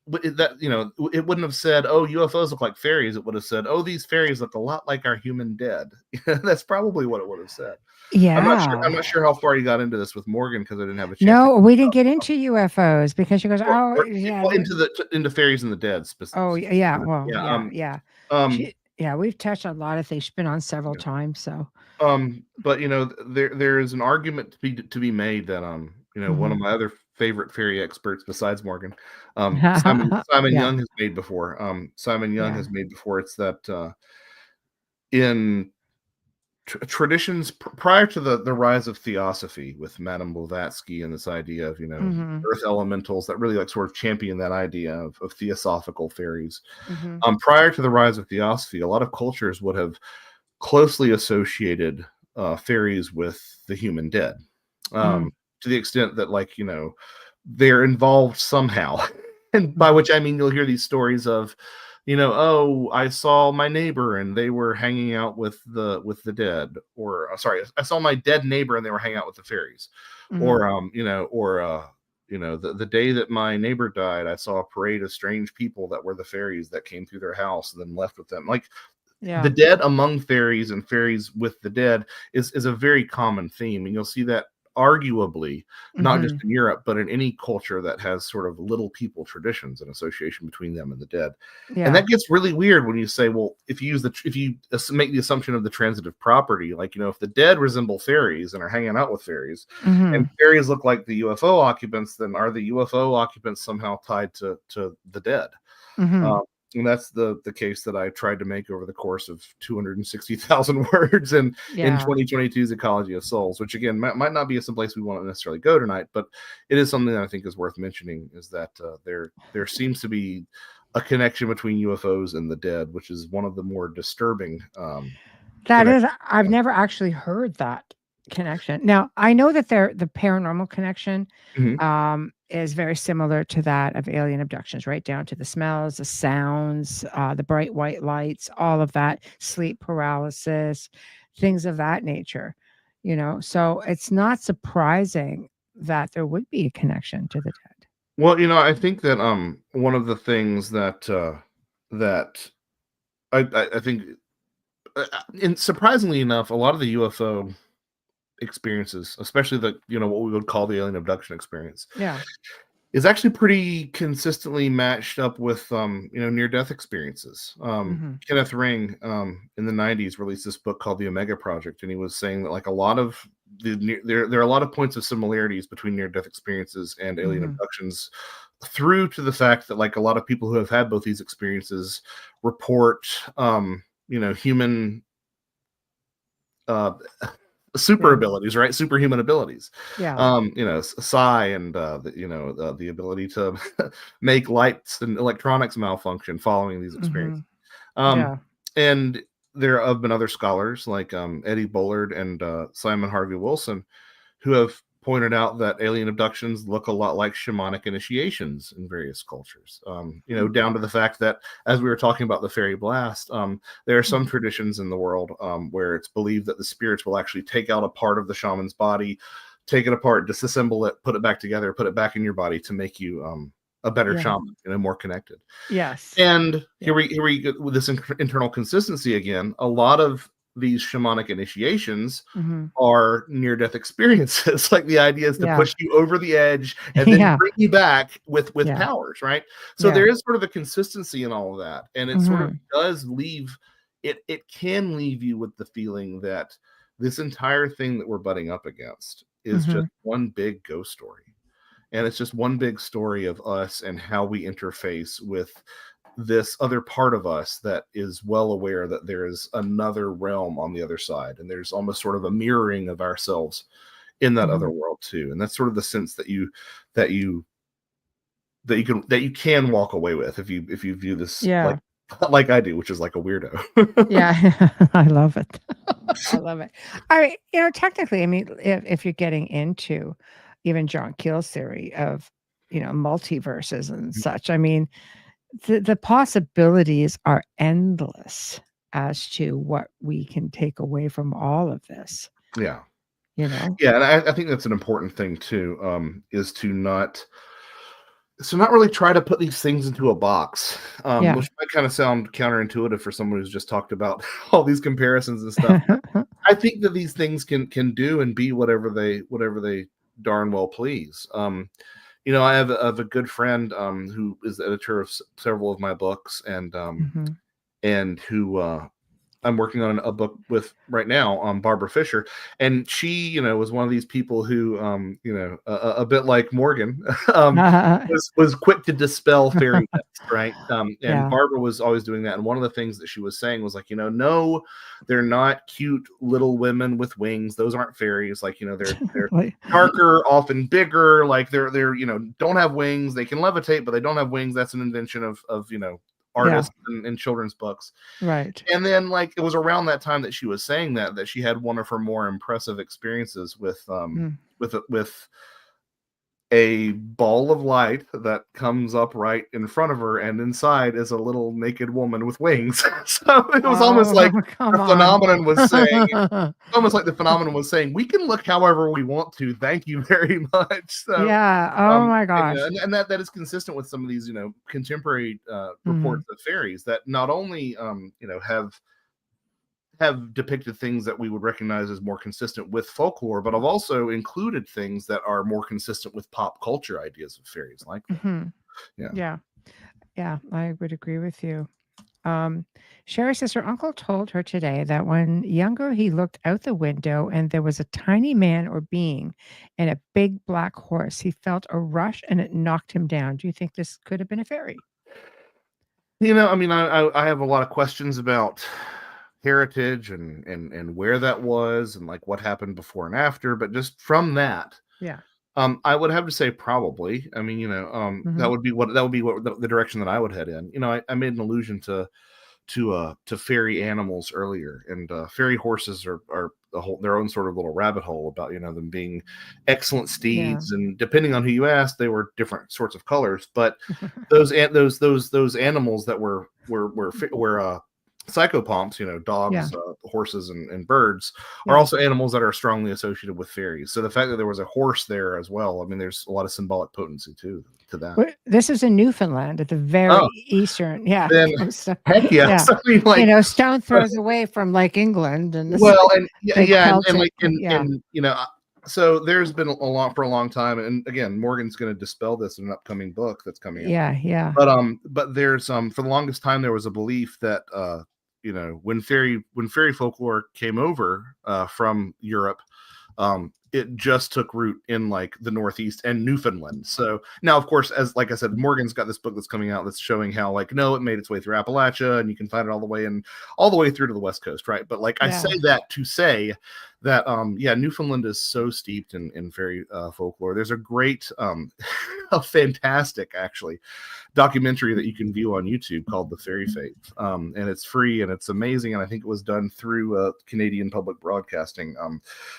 that, you know, it wouldn't have said, "Oh, UFOs look like fairies." It would have said, "Oh, these fairies look a lot like our human dead." That's probably what it would have said. I'm Yeah. not sure how far you got into this with Morgan because I didn't have a chance to No, we didn't get into UFOs because she goes, or, "Oh, or yeah, well, into fairies and the dead oh, specifically. yeah, well, Yeah. yeah. Um, Yeah, we've touched on a lot of things. She's been on several yeah. times, so. But you know, there is an argument to be made that you know, one of Mhm. my other favorite fairy experts besides Morgan, Simon Yeah, Young has made before. Simon Young yeah. has made before. It's that in traditions prior to the rise of theosophy with Madame Blavatsky and this idea of, you know, Mhm, earth elementals that really like sort of champion that idea of theosophical fairies. mhm, Prior to the rise of theosophy, a lot of cultures would have closely associated fairies with the human dead, mhm, to the extent that, like, you know, they're involved somehow. And by mhm. which I mean you'll hear these stories of, you know, oh, I saw my neighbor and they were hanging out with the dead, or sorry, I saw my dead neighbor and they were hanging out with the fairies, Mhm. or you know, the day that my neighbor died, I saw a parade of strange people that were the fairies that came through their house and then left with them. Like, the Yeah. dead among fairies and fairies with the dead is a very common theme, and you'll see that arguably not just Mhm. in Europe but in any culture that has sort of little people traditions and association between them and the dead. And Yeah. that gets really weird when you say, well, if you make the assumption of the transitive property, like, you know, if the dead resemble fairies and are hanging out with fairies, and Mhm. fairies look like the UFO occupants, then are the UFO occupants somehow tied to the dead? Mhm. Um, and that's the case that I tried to make over the course of 260,000 words in Yeah. 2022's Ecology of Souls, which again might not be some place we want to necessarily go tonight, but it is something that I think is worth mentioning. Is that there seems to be a connection between UFOs and the dead, which is one of the more disturbing That is, connections. I've never actually heard that connection. Now, I know that the paranormal connection Mhm. is very similar to that of alien abductions, right down to the smells, the sounds, the bright white lights, all of that, sleep paralysis, things of that nature. So it's not surprising that there would be a connection to the dead. Well, you know, I think that one of the things that that I think, and surprisingly enough, a lot of the UFO experiences, especially the, you know, what we would call the alien abduction experience, Yeah. is actually pretty consistently matched up with you know, near death experiences. Hmm. Kenneth Ring in the 90s released this book called The Omega Project, and he was saying that, like, a lot of there are a lot of points of similarities between near death experiences and alien Hmm. abductions, through to the fact that, like, a lot of people who have had both these experiences report you know, human uh super Yeah. abilities, right? Superhuman abilities. Yeah. You know, psi and you know, the ability to make lights and electronics malfunction following these Hmm. experiences. Um, Yeah. and there have been other scholars like Eddie Bullard and Simon Harvey Wilson who have pointed out that alien abductions look a lot like shamanic initiations in various cultures. You know, down to the fact that, as we were talking about the fairy blast, there are some traditions in the world where it's believed that the spirits will actually take out a part of the shaman's body, take it apart, disassemble it, put it back together, put it back in your body to make you a better Yeah. shaman, you know, more connected. Yes. And Yeah. here we get with this internal consistency again. A lot of these shamanic initiations Hmm. are near death experiences. Like, the idea is to Yeah. push you over the edge and then Yeah. bring you back with Yeah. powers, right? So Yeah. there is sort of a consistency in all of that, and it sort of Hmm. does leave it can leave you with the feeling that this entire thing that we're butting up against is Hmm. just one big ghost story. And it's just one big story of us and how we interface with this other part of us that is well aware that there is another realm on the other side, and there's almost sort of a mirroring of ourselves in that other Hmm. world too. And that's sort of the sense that that you that you can walk away with if you view this like Yeah. like I do, which is like a weirdo. Yeah. I love it. I love it. I mean, technically, I mean, if you're getting into even John Keel's theory of, multiverses and such, I mean, the possibilities are endless. as to what we can take away from all of this. Yeah. You know? Yeah, and I think that's an important thing too, is to not really try to put these things into a box, Yeah. which might kind of sound counterintuitive for someone who's just talked about all these comparisons and stuff. I think that these things can do and be whatever they darn well please. You know, I have a good friend who is the editor of several of my books, and and who I'm working on a book with right now, Barbara Fisher, and she, you know, was one of these people who, you know, a bit like Morgan, was quick to dispel fairy myths, right? And Yeah. Barbara was always doing that. And one of the things that she was saying was like, you know, no, they're not cute little women with wings. Those aren't fairies. Like, you know, they're darker, often bigger. Like they're you know, don't have wings. They can levitate, but they don't have wings. That's an invention of you know, artists in children's books. Right. And then like it was around that time that she was saying that she had one of her more impressive experiences with a ball of light that comes up right in front of her, and inside is a little naked woman with wings. So it was almost like the phenomenon was saying, almost like the phenomenon was saying, we can look however we want to. Thank you very much. So, yeah. Oh my gosh. And that is consistent with some of these, you know, contemporary reports of fairies that not only, you know, have depicted things that we would recognize as more consistent with folklore, but have also included things that are more consistent with pop culture ideas of fairies, like that. Yeah, I would agree with you. Sherry says her uncle told her today that when younger, he looked out the window and there was a tiny man or being and a big black horse. He felt a rush and it knocked him down. Do you think this could have been a fairy? You know, I mean, I have a lot of questions about heritage and where that was and like what happened before and after, but just from that, I would have to say probably. I mean, you know, that would be what the direction that I would head in. You know, I made an allusion to fairy animals earlier, and fairy horses are their own sort of little rabbit hole about, you know, them being excellent steeds, and depending on who you ask, they were different sorts of colors. But those animals that were psychopomps, you know, dogs, horses, and birds are also animals that are strongly associated with fairies. So the fact that there was a horse there as well, I mean, there's a lot of symbolic potency too to that. This is in Newfoundland at the very eastern. Yeah. Then, heck yes. I mean, like, you know, stone throws away from like England and and you know, so there's been for a long time, and again, Morgan's going to dispel this in an upcoming book that's coming out. But there's for the longest time there was a belief that you know, when fairy folklore came over from Europe, it just took root in like the Northeast and Newfoundland. So now, of course, as like I said, Morgan's got this book that's coming out that's showing how like, no, it made its way through Appalachia, and you can find it all the way through to the West Coast, right? But like I say that to say that Newfoundland is so steeped in fairy folklore. There's a great a fantastic actually documentary that you can view on YouTube called The Fairy Faith, and it's free and it's amazing, and I think it was done through Canadian Public Broadcasting.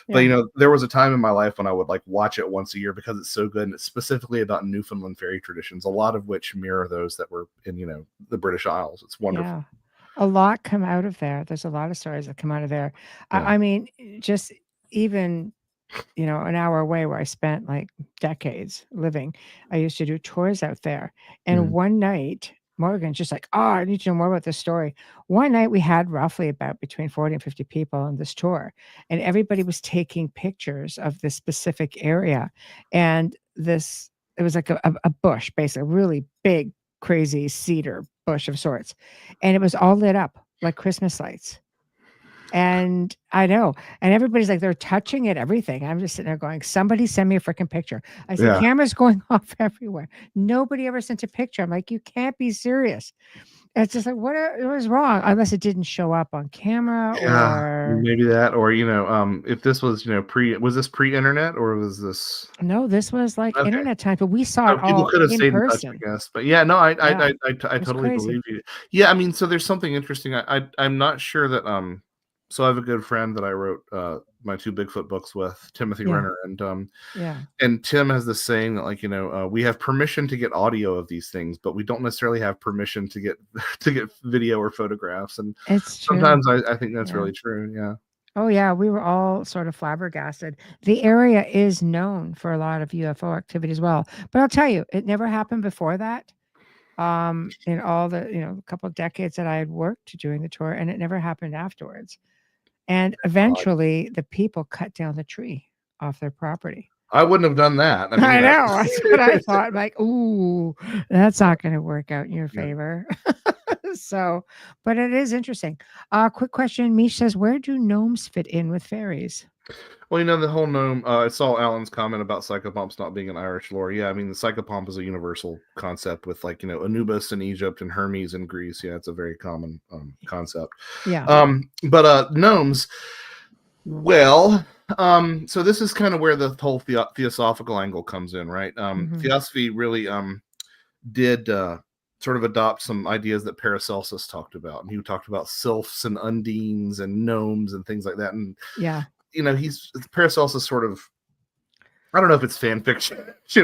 But you know, there was a time in my life when I would like watch it once a year because it's so good, and it's specifically about Newfoundland fairy traditions, a lot of which mirror those that were in, you know, the British Isles. It's wonderful. A lot come out of there. There's a lot of stories that come out of there. I mean, just even, you know, an hour away where I spent like decades living, I used to do tours out there. And one night, Morgan's just like, oh, I need to know more about this story. One night we had roughly about between 40 and 50 people on this tour, and everybody was taking pictures of this specific area. And it was like a bush, basically, a really big, crazy cedar bush of sorts. And it was all lit up like Christmas lights. And I know, and everybody's like, they're touching it, everything. I'm just sitting there going, somebody send me a freaking picture. I said, cameras going off everywhere. Nobody ever sent a picture. I'm like, you can't be serious. It's just like, what was wrong? Unless it didn't show up on camera, or maybe that, or, you know, if this was, you know, was this pre-internet, or was this? No, this was like internet time, but we saw it people all could have in stayed person. in touch, I guess. But yeah, no, I totally believe you. Yeah, I mean, so there's something interesting. I'm not sure that So I have a good friend that I wrote my 2 Bigfoot books with, Timothy Yeah. Renner, Yeah. and Tim has this saying that, like, we have permission to get audio of these things, but we don't necessarily have permission to get to get video or photographs. And It's true. sometimes I think that's Yeah. really true. Yeah. Oh, yeah, we were all sort of flabbergasted. The area is known for a lot of UFO activity as well. But I'll tell you, it never happened before that. In all the, a couple of decades that I had worked doing the tour, and it never happened afterwards. And eventually the people cut down the tree off their property. I wouldn't have done that. I mean, I know. That's what I thought. Like, ooh, that's not going to work out in your favor. So, but it is interesting. Quick question. Mish says, where do gnomes fit in with fairies? Well, the whole gnome. I saw Alan's comment about psychopomps not being an Irish lore. Yeah, I mean, the psychopomp is a universal concept with, like, Anubis in Egypt and Hermes in Greece. Yeah, it's a very common concept. Yeah. But gnomes. Well, so this is kind of where the whole theosophical angle comes in, right? Theosophy really did sort of adopt some ideas that Paracelsus talked about, and he talked about sylphs and undines and gnomes and things like that. And yeah, Paracelsus sort of, I don't know if it's fan fiction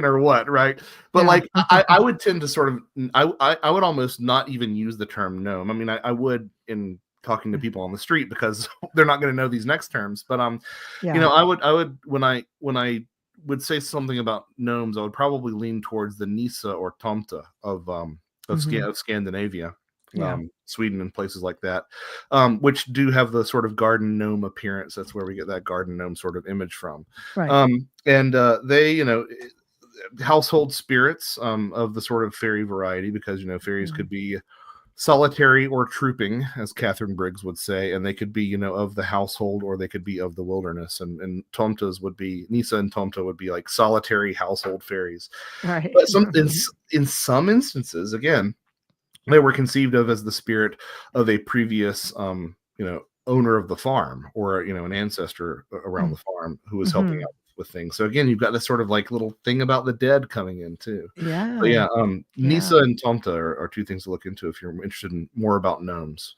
or what, right? But like I would tend to sort of I would almost not even use the term gnome. I mean, I would in talking to people on the street because they're not going to know these next terms. But I would when I would say something about gnomes, I would probably lean towards the Nisa or Tomta of Scandinavia, Sweden and places like that, which do have the sort of garden gnome appearance. That's where we get that garden gnome sort of image from. Right. And they, household spirits of the sort of fairy variety, because fairies could be solitary or trooping, as Catherine Briggs would say, and they could be, of the household, or they could be of the wilderness. And Tomtas would be, Nisa and Tomta would be like solitary household fairies. Right. But in some instances, again, they were conceived of as the spirit of a previous, owner of the farm, or an ancestor around the farm who was helping out with things. So again, you've got this sort of like little thing about the dead coming in too. Yeah. But Nisa and Tomta are 2 things to look into if you're interested in more about gnomes.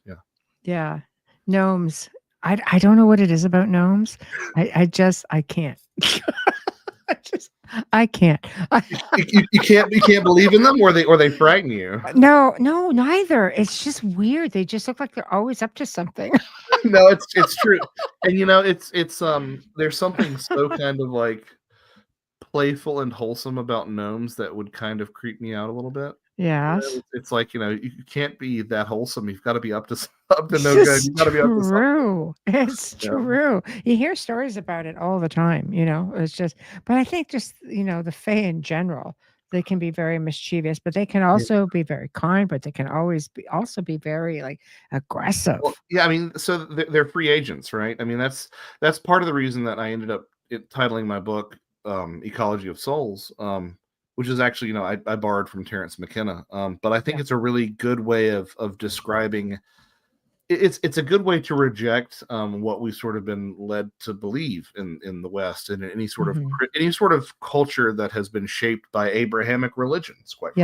Yeah. Gnomes. I don't know what it is about gnomes. I can't. I can't. you can't believe in them, or they frighten you. No, neither. It's just weird. They just look like they're always up to something. No, it's true. And it's there's something so kind of like playful and wholesome about gnomes that would kind of creep me out a little bit. Yes. It's like, you can't be that wholesome. You've got to be up to no good. You've got to be up to something. It's true. You hear stories about it all the time, it's just, but I think just, the fae in general, they can be very mischievous, but they can also be very kind, but they can always also be very like aggressive. Well, I mean, so they're free agents, right? I mean, that's part of the reason that I ended up titling my book Ecology of Souls, which is actually, I borrowed from Terence McKenna. But I think it's a really good way of describing. It's a good way to reject what we've sort of been led to believe in the West, and any sort of culture that has been shaped by Abrahamic religions. Quite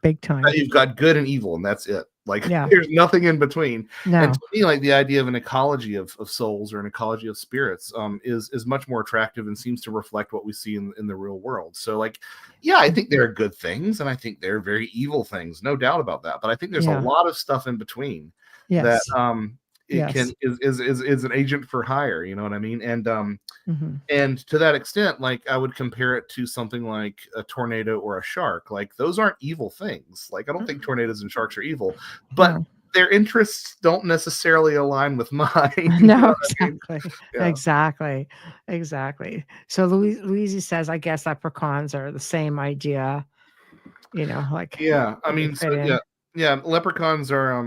big time. You've got good and evil, and that's it. Like there's nothing in between. No. And to me, like the idea of an ecology of souls, or an ecology of spirits, is much more attractive and seems to reflect what we see in the real world. So like, I think there are good things, and I think there are very evil things, no doubt about that. But I think there's a lot of stuff in between that is an agent for hire. You know what I mean? And and to that extent, like I would compare it to something like a tornado or a shark. Like those aren't evil things. Like I don't think tornadoes and sharks are evil, but their interests don't necessarily align with mine. No, exactly. So Louise says, I guess leprechauns are the same idea. Like I mean, leprechauns are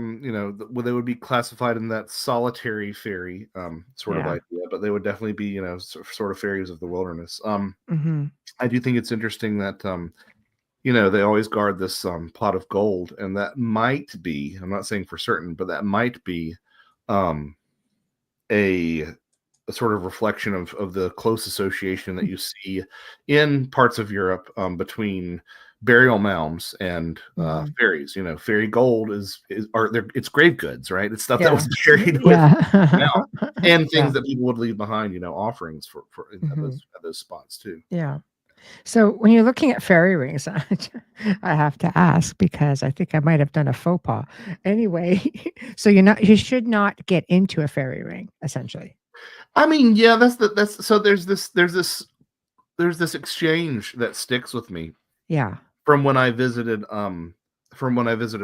they would be classified in that solitary fairy sort of idea, but they would definitely be sort of fairies of the wilderness. I do think it's interesting that they always guard this pot of gold, and that might be, I'm not saying for certain, but that might be a sort of reflection of the close association that you see in parts of Europe between burial mounds and Mhm. fairies. You know, fairy gold it's grave goods, right? It's stuff that Yeah. was buried with Yeah. mound and Yeah. things that people would leave behind. You know, offerings for Mhm. at those spots too. Yeah. So when you're looking at fairy rings, I have to ask because I think I might have done a faux pas. Anyway, so you should not get into a fairy ring, essentially. I mean, yeah, that's so there's this exchange that sticks with me Yeah. from when I visited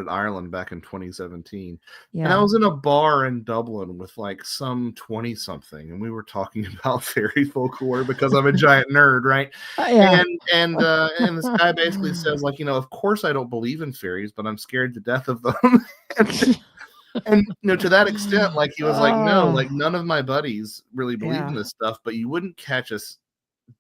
Ireland back in 2017. And I Yeah. was in a bar in Dublin with like some 20 something, and we were talking about fairy folklore because I'm a giant nerd, right? Yeah. And this guy basically says, like, you know, of course I don't believe in fairies, but I'm scared to death of them. And you know, to that extent, like he was like, no, Oh, like none of my buddies really believe in yeah. this stuff, but you wouldn't catch us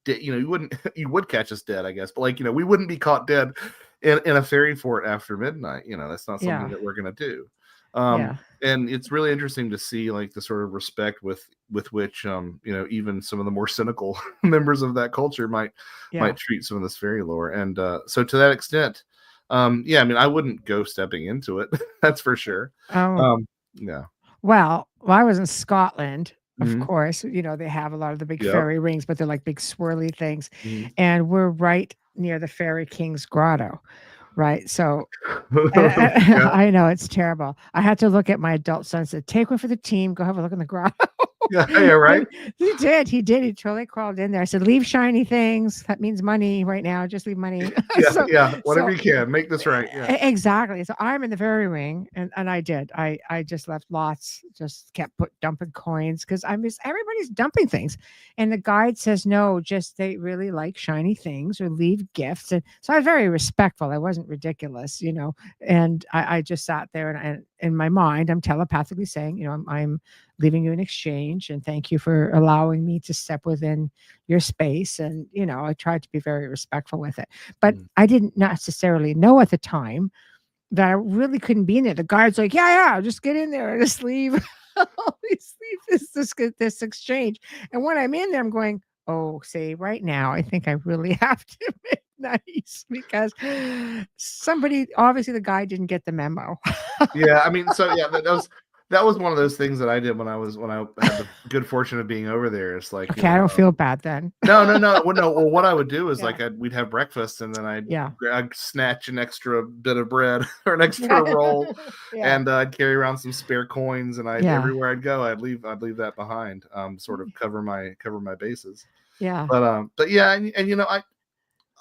you know, you would catch us dead, I guess, but like, you know, we wouldn't be caught dead in a fairy fort after midnight. You know, that's not something Yeah. that we're gonna do. Yeah. And it's really interesting to see like the sort of respect with which you know, even some of the more cynical members of that culture Yeah. might treat some of this fairy lore. And so to that extent, yeah, I mean, I wouldn't go stepping into it, that's for sure. Oh, Yeah. well, I was in Scotland, of Mhm. course, they have a lot of the big Yep. fairy rings, but they're like big swirly things. Mhm. And we're right near the Fairy King's grotto, right? So Yeah. I know it's terrible. I had to look at my adult son and said, "Take one for the team. Go have a look in the grotto." Yeah, yeah, right. And he did. He did. He totally crawled in there. I said, "Leave shiny things. That means money right now. Just leave money." Yeah, so, yeah, whatever so you can, make this right. Yeah. exactly. So I'm in the fairy ring, and I did. I just left lots. Just kept dumping coins because everybody's dumping things, and the guide says no. Just they really like shiny things or leave gifts, and so I was very respectful. I wasn't ridiculous, and I just sat there and in my mind I'm telepathically saying, I'm leaving you in exchange and thank you for allowing me to step within your space, and I tried to be very respectful with it, but Mm. I didn't necessarily know at the time that I really couldn't be in there. The guard's like, yeah, just get in there and just leave. Always leave this exchange. And when I'm in there, I'm going, oh, see, right now, I think I really have to make nice because obviously the guy didn't get the memo. Yeah, I mean, so yeah, that was one of those things that I did when I had the good fortune of being over there. It's like, Okay, I don't feel bad then. no, no, no. Well, no. Well, what I would do is Yeah. like we'd have breakfast, and then Yeah. I'd snatch an extra bit of bread or an extra roll, Yeah. and I'd carry around some spare coins, and Yeah. everywhere I'd go, I'd leave that behind, sort of cover my bases. Yeah. But yeah, and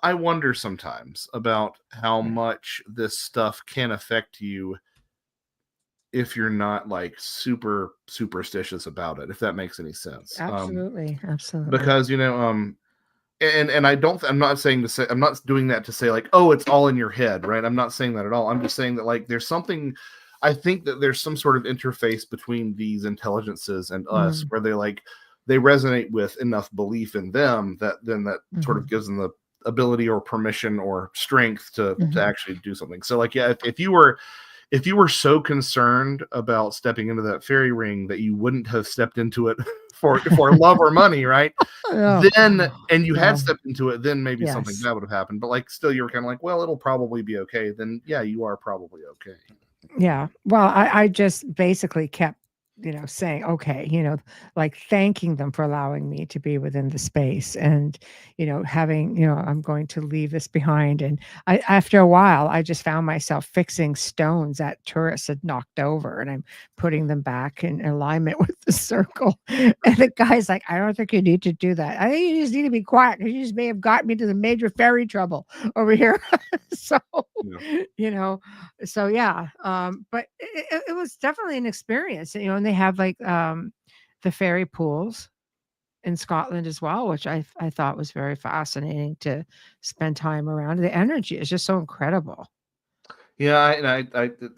I wonder sometimes about how much this stuff can affect you if you're not like super superstitious about it, if that makes any sense. Absolutely. Because and I'm not saying to say, I'm not doing that to say like, oh, it's all in your head, right? I'm not saying that at all. I'm just saying that like there's something, I think that there's some sort of interface between these intelligences and us where they resonate with enough belief in them that sort of gives them the ability or permission or strength to actually do something. So like, yeah, if you were so concerned about stepping into that fairy ring that you wouldn't have stepped into it for love or money, right? Then and you had stepped into it, then maybe something bad would have happened. But like still you were kind of like, well, it'll probably be okay. Then yeah, you are probably okay. Yeah. Well, I just basically kept, saying, okay, like thanking them for allowing me to be within the space and, having, I'm going to leave this behind. And after a while, I just found myself fixing stones that tourists had knocked over and I'm putting them back in alignment with the circle. And the guy's like, I don't think you need to do that. I think you just need to be quiet because you just may have got me to the major fairy trouble over here. So, so yeah, but it was definitely an experience, and they have like the fairy pools in Scotland as well, which I thought was very fascinating to spend time around. The energy is just so incredible. Yeah,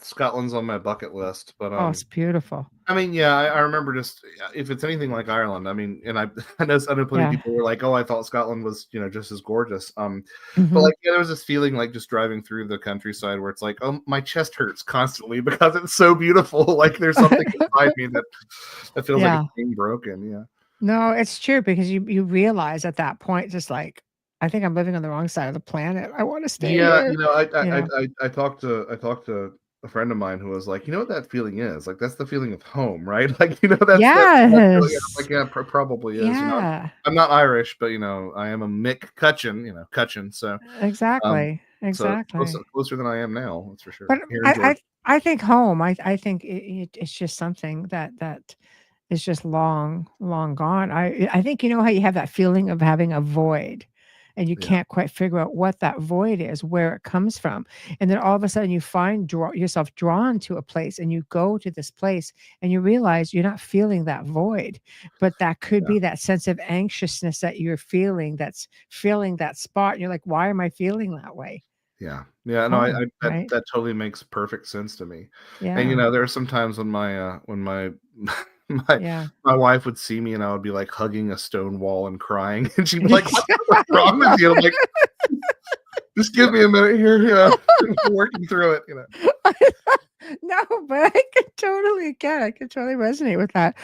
Scotland's on my bucket list, but Oh, it's beautiful. I mean, yeah, I remember just if it's anything like Ireland, I mean, and I know plenty of people were like, "Oh, I thought Scotland was, just as gorgeous." But like, yeah, there was this feeling like just driving through the countryside where it's like, "Oh, my chest hurts constantly because it's so beautiful." Like, there's something inside me that feels like it's being broken. Yeah. No, it's true because you realize at that point, just like I think I'm living on the wrong side of the planet. I want to stay Yeah, here. Yeah. I talked to a friend of mine who was like, you know what that feeling is? Like that's the feeling of home, right? Like, that feeling. I'm like, Yes. yeah, probably is. Yeah. I'm not Irish, but I am a Mick Cutchin, Cutchin. So um Exactly. so Exactly. closer than I am now, that's for But sure. Here in Georgia. I think home. I think it's just something that is just long gone. I think you know how you have that feeling of having a void, and you Yeah. can't quite figure out what that void is, where it comes from, and then all of a sudden you find yourself drawn to a place, and you go to this place, and you realize you're not feeling that void, but that could Yeah. be that sense of anxiousness that you're feeling that's filling that spot. And you're like, why am I feeling that way? Yeah. Yeah, no, Home, that right? that totally makes perfect sense to me. And Yeah. there are some times when my my Yeah. my wife would see me and I would be like hugging a stone wall and crying, and she'd be like, "What's wrong with you?" I'm like, "Just give me a minute here, we're working through it." No, but I can totally resonate with that.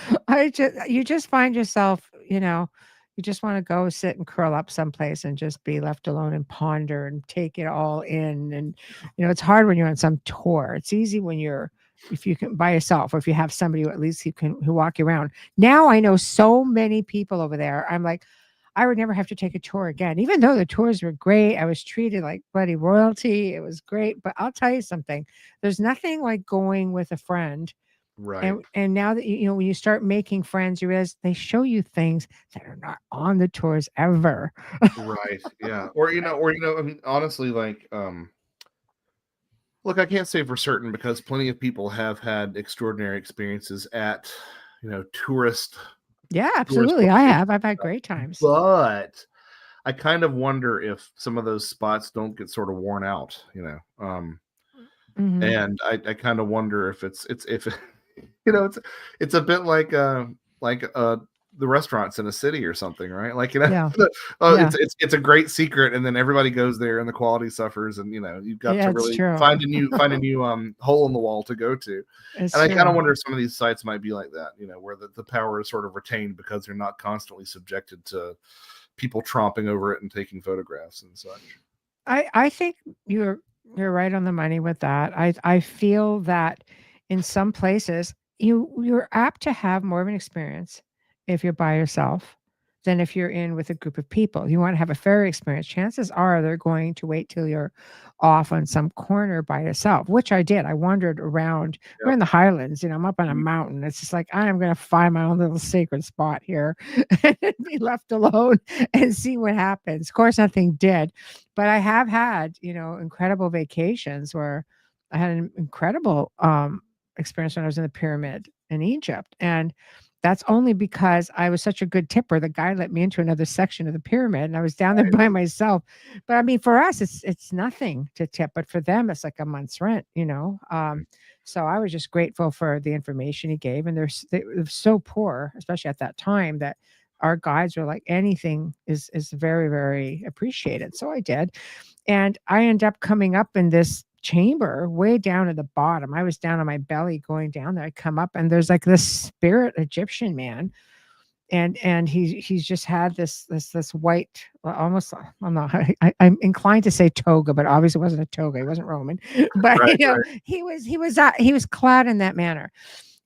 You just find yourself, you just want to go sit and curl up someplace and just be left alone and ponder and take it all in. And it's hard when you're on some tour. It's easy when if you can by yourself, or if you have somebody who at least who walk you around. Now I know so many people over there. I'm like, I would never have to take a tour again. Even though the tours were great, I was treated like bloody royalty. It was great. But I'll tell you something. There's nothing like going with a friend. Right. And now that when you start making friends, you realize they show you things that are not on the tours ever. Right. Yeah. I mean, honestly, like, look, I can't say for certain because plenty of people have had extraordinary experiences at, tourist Yeah, absolutely. I locations. have. I've had great times. But I kind of wonder if some of those spots don't get sort of worn out, Hmm. and I kind of wonder if it's if it's a bit like the restaurants in a city or something, right? Like Yeah. Yeah. it's a great secret, and then everybody goes there, and the quality suffers, and you've got Yeah, to it's really true. find a new hole in the wall to go to. It's And I kind of true. wonder if some of these sites might be like that, where the power is sort of retained because they're not constantly subjected to people tromping over it and taking photographs and such. I think you're right on the money with that. I feel that in some places you're apt to have more of an experience if you're by yourself than if you're in with a group of people. You want to have a fairy experience. Chances are they're going to wait till you're off on some corner by yourself, which I did. I wandered around. We're Yep. in the Highlands, I'm up on a Mhm. mountain. It's just like I am going to find my own little sacred spot here and be left alone and see what happens. Of course, nothing did, but I have had, incredible vacations where I had an incredible experience when I was in the pyramid in Egypt. And that's only because I was such a good tipper. The guy let me into another section of the pyramid and I was down there by myself. But I mean, for us, it's nothing to tip, but for them, it's like a month's rent. So I was just grateful for the information he gave. And they were so poor, especially at that time, that our guides were like, anything is very, very appreciated. So I did. And I end up coming up in this chamber way down at the bottom. I was down on my belly going down there. I come up and there's like this spirit Egyptian man. And he's just had this white, well, almost, I'm not, I'm inclined to say toga, but obviously it wasn't a toga. He wasn't Roman, but Right, right. he was clad in that manner.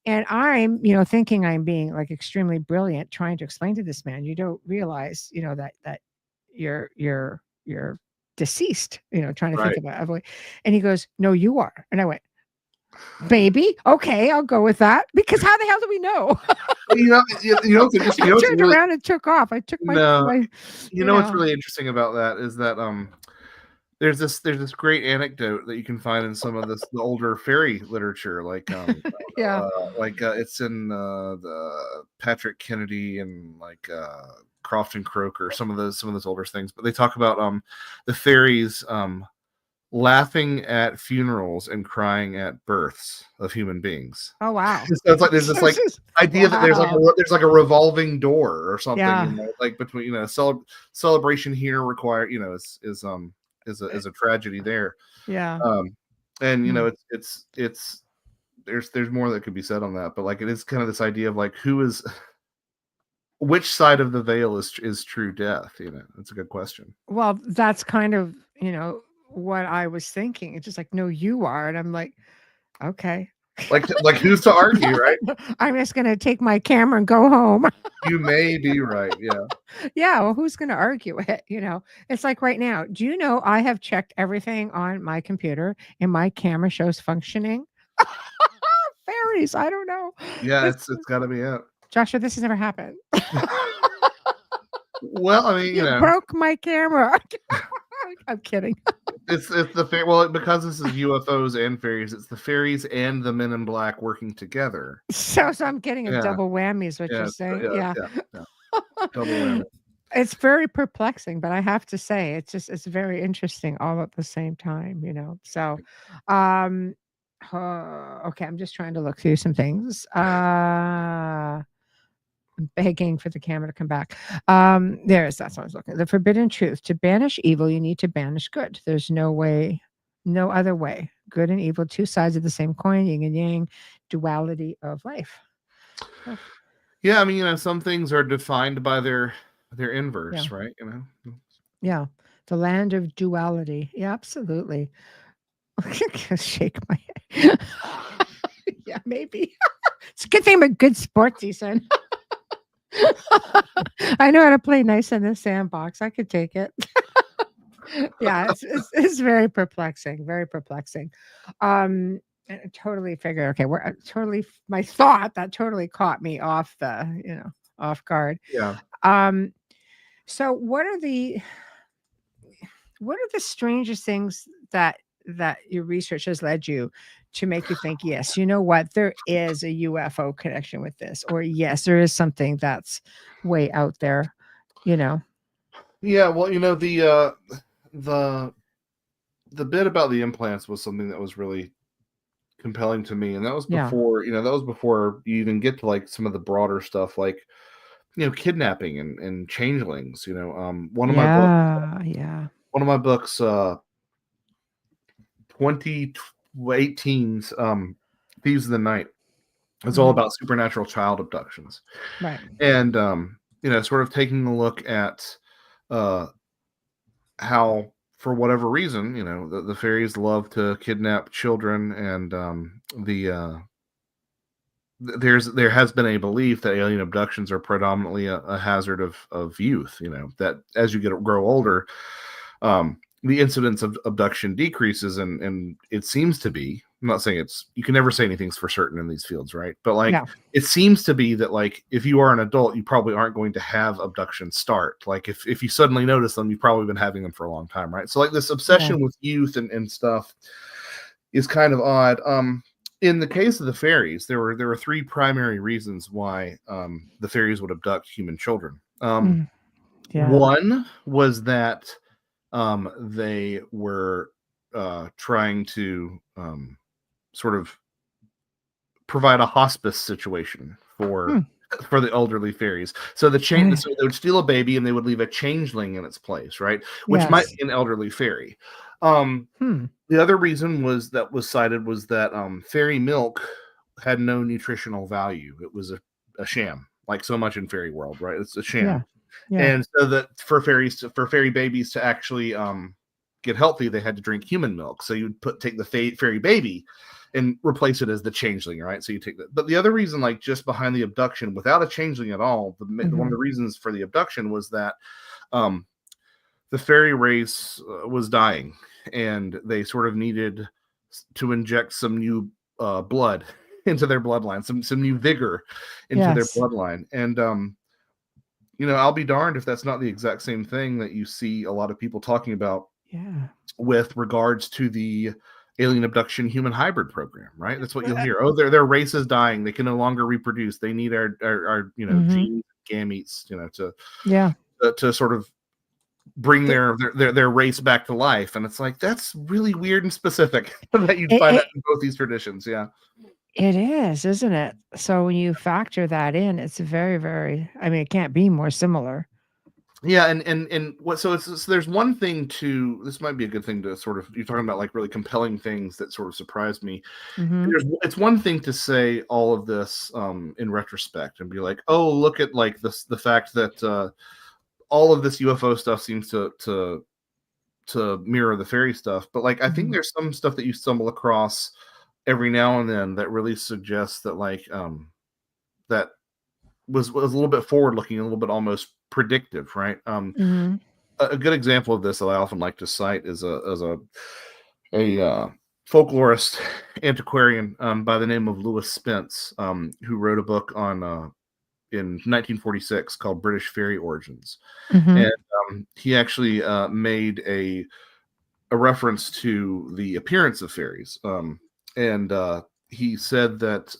And I'm, thinking I'm being like extremely brilliant, trying to explain to this man, you don't realize, that you're deceased, trying to think Right. about it. And he goes, no, you are. And I went, baby, okay, I'll go with that. Because how the hell do we know? It's interesting. I It's turned really around and took off. I took no. my What's really interesting about that is that there's this great anecdote that you can find in some of the older fairy literature, like yeah. it's in the Patrick Kennedy and like Crofton Croker, some of those older things, but they talk about the fairies laughing at funerals and crying at births of human beings. Oh wow. So it's like there's this like idea that Wow. there's like a revolving door or something, Yeah. like between celebration here required, is a tragedy there. Yeah. And Hmm. it's there's more that could be said on that, but like it is kind of this idea of like who is which side of the veil is true death? That's a good question. Well, that's kind of, what I was thinking. It's just like, no, you are. And I'm like, okay. Like who's to argue, right? I'm just going to take my camera and go home. You may be right. Yeah. Yeah. Well, who's going to argue it? It's like right now, do you know I have checked everything on my computer and my camera shows functioning? Fairies. I don't know. Yeah, it's got to be it. Joshua, this has never happened. Well, I mean, You broke my camera. I'm kidding. It's the because this is UFOs and fairies. It's the fairies and the Men in Black working together. So I'm getting a double whammy, is what you're saying. Yeah. Double whammy. It's very perplexing, but I have to say, it's very interesting all at the same time. So, okay, I'm just trying to look through some things. Begging for the camera to come back. That's what I was looking. The forbidden truth: to banish evil, you need to banish good. There's no other way. Good and evil, two sides of the same coin, yin and yang, duality of life. Yeah, I mean, some things are defined by their inverse, right? Yeah, the land of duality. Yeah, absolutely. Shake my head. Yeah, maybe. It's a good thing I'm a good sportsy son. I know how to play nice in the sandbox. I could take it. Yeah, it's very perplexing. Very perplexing. I totally figured. Okay, my thought that totally caught me off off guard. Yeah. So what are the strangest things that your research has led you to make you think, yes, you know what, there is a UFO connection with this, or yes, there is something that's way out there, Yeah, well, the bit about the implants was something that was really compelling to me, and that was before, you even get to like some of the broader stuff, like kidnapping and changelings. One of my books, 2018's Thieves of the Night. It's all about supernatural child abductions, right? And sort of taking a look at how, for whatever reason, the fairies love to kidnap children, and there has been a belief that alien abductions are predominantly a hazard of youth. That as you grow older, the incidence of abduction decreases, and it seems to be. I'm not saying you can never say anything's for certain in these fields, right? But it seems to be that if you are an adult, you probably aren't going to have abductions start. If you suddenly notice them, you've probably been having them for a long time, right? So this obsession with youth and stuff is kind of odd. In the case of the fairies, there were three primary reasons why the fairies would abduct human children. One was that they were trying to sort of provide a hospice situation for the elderly fairies. So so they would steal a baby and they would leave a changeling in its place, right? Which might be an elderly fairy. The other reason was cited was that fairy milk had no nutritional value. It was a sham, like so much in fairy world, right? It's a sham. Yeah. And so that for fairy babies to actually get healthy, they had to drink human milk. So you would take the fairy baby and replace it as the changeling, right? So you take that. But the other reason, just behind the abduction, without a changeling at all, one of the reasons for the abduction was that the fairy race was dying, and they sort of needed to inject some new blood into their bloodline, some new vigor into their bloodline. And I'll be darned if that's not the exact same thing that you see a lot of people talking about with regards to the alien abduction human hybrid program, right? That's what you'll hear. Oh, their race is dying. They can no longer reproduce. They need our genes, gametes, to sort of bring their race back to life. And it's like, that's really weird and specific that you'd find that in both these traditions. Yeah. It is, isn't it? So when you factor that in, it's very, very, it can't be more similar. Yeah, and what so there's one thing to this might be a good thing to sort of you're talking about like really compelling things that sort of surprised me. Mm-hmm. It's one thing to say all of this in retrospect and be like, oh, look at like the fact that all of this UFO stuff seems to mirror the fairy stuff, but like I think Mm-hmm. there's some stuff that you stumble across every now and then that really suggests that like that was a little bit forward looking, a little bit almost predictive, right? Mm-hmm. A good example of this that I often like to cite is a folklorist antiquarian by the name of Lewis Spence, who wrote a book on in 1946 called British Fairy Origins, Mm-hmm. and he actually made a reference to the appearance of fairies, and he said that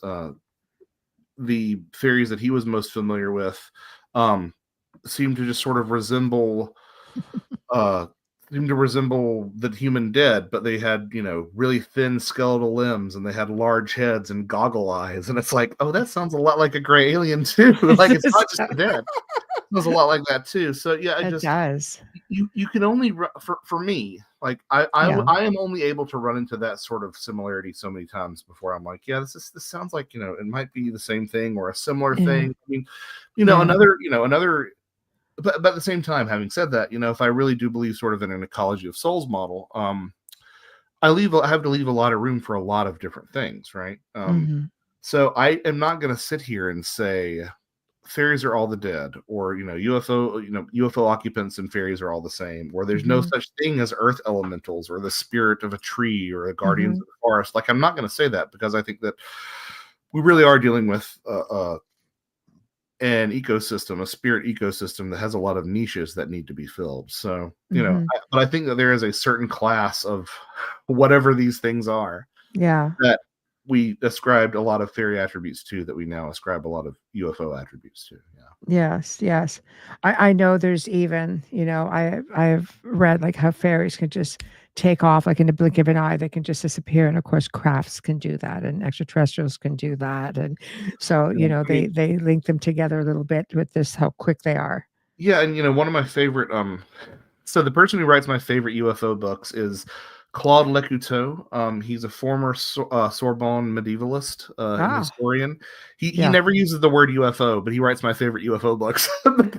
the fairies that he was most familiar with um, seemed to just sort of resemble uh seemed to resemble the human dead, but they had, really thin skeletal limbs and they had large heads and goggle eyes. And it's like, oh, that sounds a lot like a gray alien too. Like it's not just the dead. It was a lot like that too. So yeah, I It just does. you can only for me, like Yeah. I am only able to run into that sort of similarity so many times before I'm like, yeah, this sounds like, it might be the same thing or a similar Yeah. thing. I mean, Yeah. another but at the same time, having said that, if I really do believe sort of in an ecology of souls model, I have to leave a lot of room for a lot of different things, right? Mm-hmm. So I am not going to sit here and say fairies are all the dead, or UFO occupants and fairies are all the same, or there's no Mm-hmm. such thing as earth elementals, or the spirit of a tree, or the guardians Mm-hmm. of the forest. Like I'm not going to say that because I think that we really are dealing with an ecosystem, a spirit ecosystem that has a lot of niches that need to be filled. So, Mm-hmm. but I think that there is a certain class of whatever these things are Yeah. that we ascribed a lot of fairy attributes to that we now ascribe a lot of UFO attributes to. Yeah. Yes, yes. I know there's even, I've read like how fairies can just take off like in the blink of an eye, they can just disappear. And of course, crafts can do that and extraterrestrials can do that. And so, I mean, they link them together a little bit with this how quick they are. yeah, and one of my favorite so the person who writes my favorite UFO books is Claude Lecouteux. He's a former Sorbonne medievalist and Ah, historian. He yeah. never uses the word UFO, but he writes my favorite UFO books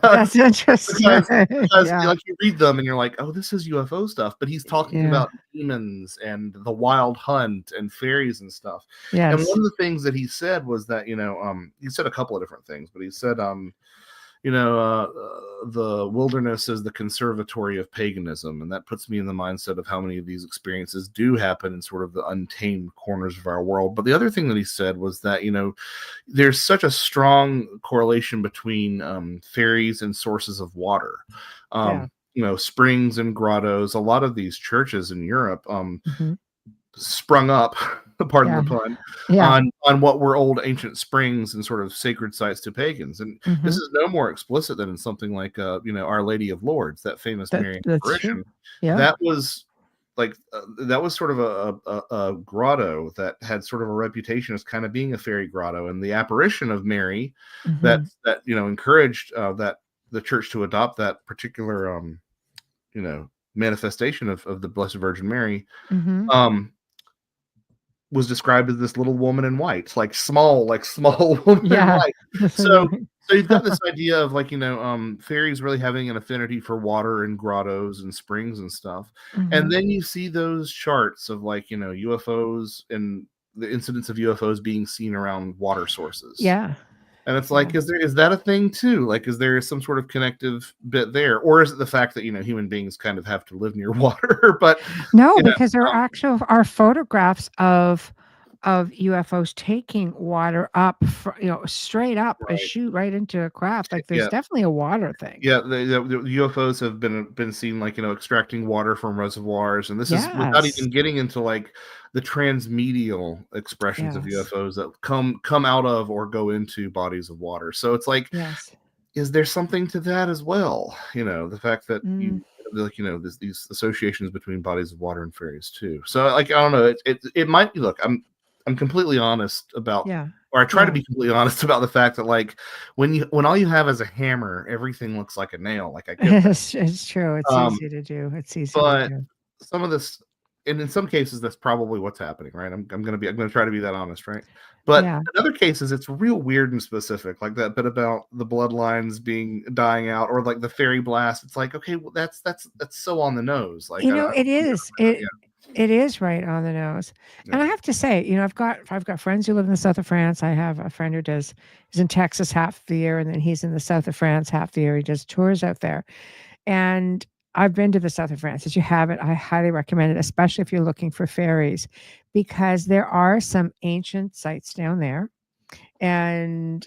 That's interesting. because Yeah. like you read them and you're like, oh, this is UFO stuff, but he's talking Yeah. about demons and the wild hunt and fairies and stuff. And one Yes. of the things that he said was that he said a couple of different things, but he said the wilderness is the conservatory of paganism, and that puts me in the mindset of how many of these experiences do happen in sort of the untamed corners of our world. But the other thing that he said was that there's such a strong correlation between fairies and sources of water. Yeah. Springs and grottos. A lot of these churches in Europe Hmm. sprung up, pardon Yeah. the pun, Yeah. on what were old ancient springs and sort of sacred sites to pagans. And this Hmm. is no more explicit than in something like Our Lady of Lourdes, that famous Marian That's true. apparition. Yeah. That was that was sort of a grotto that had sort of a reputation as kind of being a fairy grotto, and the apparition of Mary Hmm. that encouraged that the church to adopt that particular manifestation of the Blessed Virgin Mary Hmm. um was described as this little woman in white, like small woman in Yeah. white. So so you've got this idea of fairies really having an affinity for water and grottos and springs and stuff. And Hmm. then you see those charts of UFOs and the incidents of UFOs being seen around water sources. Yeah. And it's Yeah. like, is that a thing too? Like, is there some sort of connective bit there, or is it the fact that human beings kind of have to live near water? But No, you know, because there are photographs of UFOs taking water up, straight up a right? chute right into a craft. Like there's Yeah, definitely a water thing. yeah. The UFOs have been seen extracting water from reservoirs, and this is without Yes. even getting into the transmedial expressions of Yes. UFOs that come out of or go into bodies of water. So it's like, Yes. is there something to that as well? The fact that Mm. these associations between bodies of water and fairies too. So I don't know. It might look. I'm completely honest about, Yeah. or I try to Yeah. be completely honest about the fact that like when all you have is a hammer, everything looks like a nail. Like I get that. It's true. It's Um, easy to do. It's easy to but do. some of this, and in some cases, that's probably what's happening, right? I'm gonna try to be that honest, right? But Yeah. in other cases, it's real weird and specific, like that bit about the bloodlines being dying out, or like the fairy blast. It's like, okay, well, that's so on the nose. Like, You know, it is. yeah, It is right on the nose. yeah. And I have to say, you know, I've got friends who live in the south of France. I have a friend who he's in Texas half the year, and then he's in the south of France half the year. He does tours out there. And I've been to the south of France. If you haven't, I highly recommend it, especially if you're looking for fairies, because there are some ancient sites down there. And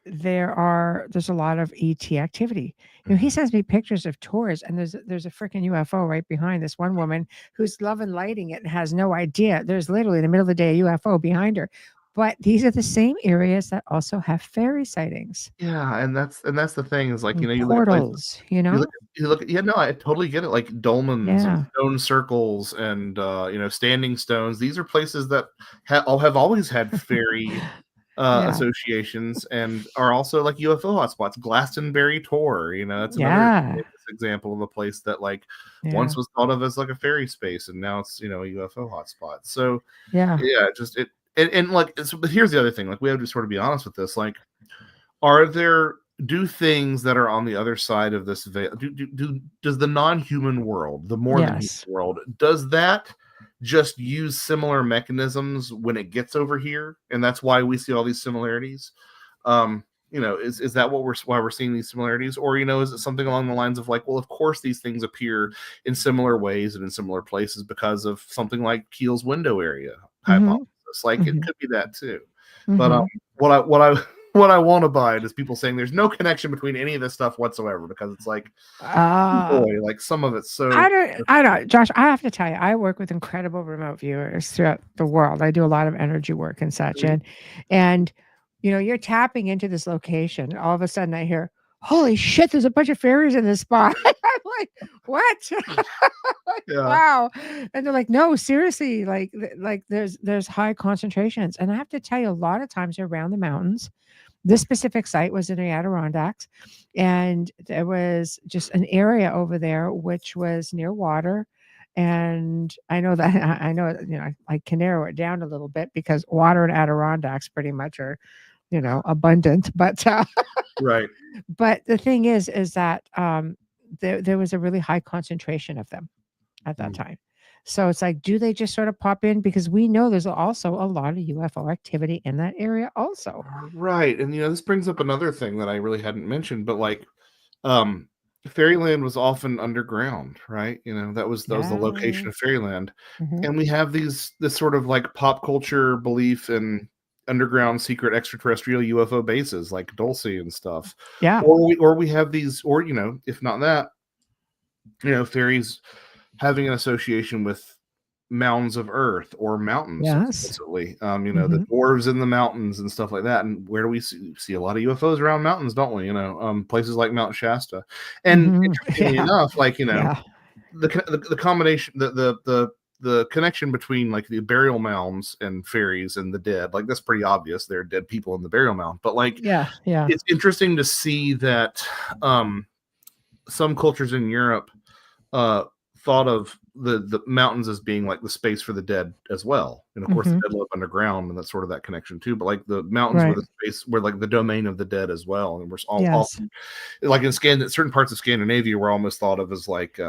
there's a lot of ET activity. You know, he sends me pictures of tours, and there's a freaking UFO right behind this one woman who's loving lighting it and has no idea. There's literally in the middle of the day a UFO behind her. But these are the same areas that also have fairy sightings Yeah, and that's the thing is like, and you look at places, portals, you know? yeah, no, I totally get it. Like dolmens and Yeah. stone circles and standing stones. These are places that have always had fairy Yeah. associations and are also like UFO hotspots. Glastonbury Tor, that's another Yeah. famous example of a place that like Yeah. once was thought of as like a fairy space, and now it's a UFO hotspot. So Yeah. yeah, just it and like but here's the other thing. Like we have to sort of be honest with this. Like, are there do things that are on the other side of this veil? Does the non-human world, the more than human Yes. world, does that just use similar mechanisms when it gets over here, and that's why we see all these similarities? Is that why we're seeing these similarities, or is it something along the lines of like, well, of course these things appear in similar ways and in similar places because of something like Keel's window area Mm-hmm. hypothesis? Like it Mm-hmm. could be that too. But Mm-hmm. what I want to buy is people saying there's no connection between any of this stuff whatsoever, because it's like, boy, like some of it's so. I don't, Josh, I have to tell you, I work with incredible remote viewers throughout the world. I do a lot of energy work and such. And, you're tapping into this location. All of a sudden I hear, holy shit, there's a bunch of fairies in this spot. I'm like, what? Yeah. Wow. And they're like, no, seriously, like there's high concentrations. And I have to tell you, a lot of times they're around the mountains. This specific site was in the Adirondacks, and there was just an area over there which was near water. And I know that I know, I can narrow it down a little bit because water and Adirondacks pretty much are, abundant. But Right. but the thing is that there was a really high concentration of them at that time. So it's like, do they just sort of pop in? Because we know there's also a lot of UFO activity in that area also. Right. And this brings up another thing that I really hadn't mentioned, but like Fairyland was often underground, right? That was the location of Fairyland. Mhm. And we have this sort of like pop culture belief in underground secret extraterrestrial UFO bases like Dulce and stuff. Yeah. Or we have these, or if not that, fairies having an association with mounds of earth or mountains. Yes. Explicitly. The dwarves in the mountains and stuff like that. And where do we see a lot of UFOs around mountains, don't we? Places like Mount Shasta. And interestingly enough, like the combination, the connection between like the burial mounds and fairies and the dead, like that's pretty obvious. There are dead people in the burial mound, but like it's interesting to see that some cultures in Europe thought of the mountains as being like the space for the dead as well. And of course the dead live underground, and that's sort of that connection too. But like the mountains were the space where like the domain of the dead as well. And we're all like in certain parts of Scandinavia were almost thought of as like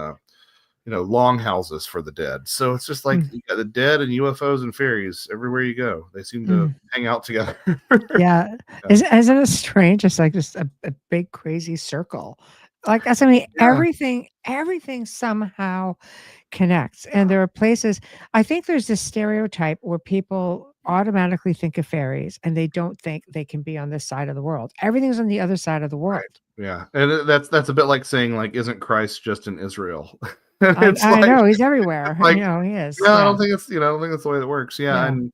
longhouses for the dead. So it's just like you got the dead and UFOs and fairies everywhere you go. They seem to hang out together. Isn't it strange? It's like just a big crazy circle. Like that's, I mean, everything somehow connects. And there are places, I think there's this stereotype where people automatically think of fairies and they don't think they can be on this side of the world. Everything's on the other side of the world. Right. Yeah. And that's a bit like saying like, isn't Christ just in Israel? I know he's everywhere. Like, he is. No, I don't think it's I don't think that's the way that works. Yeah. And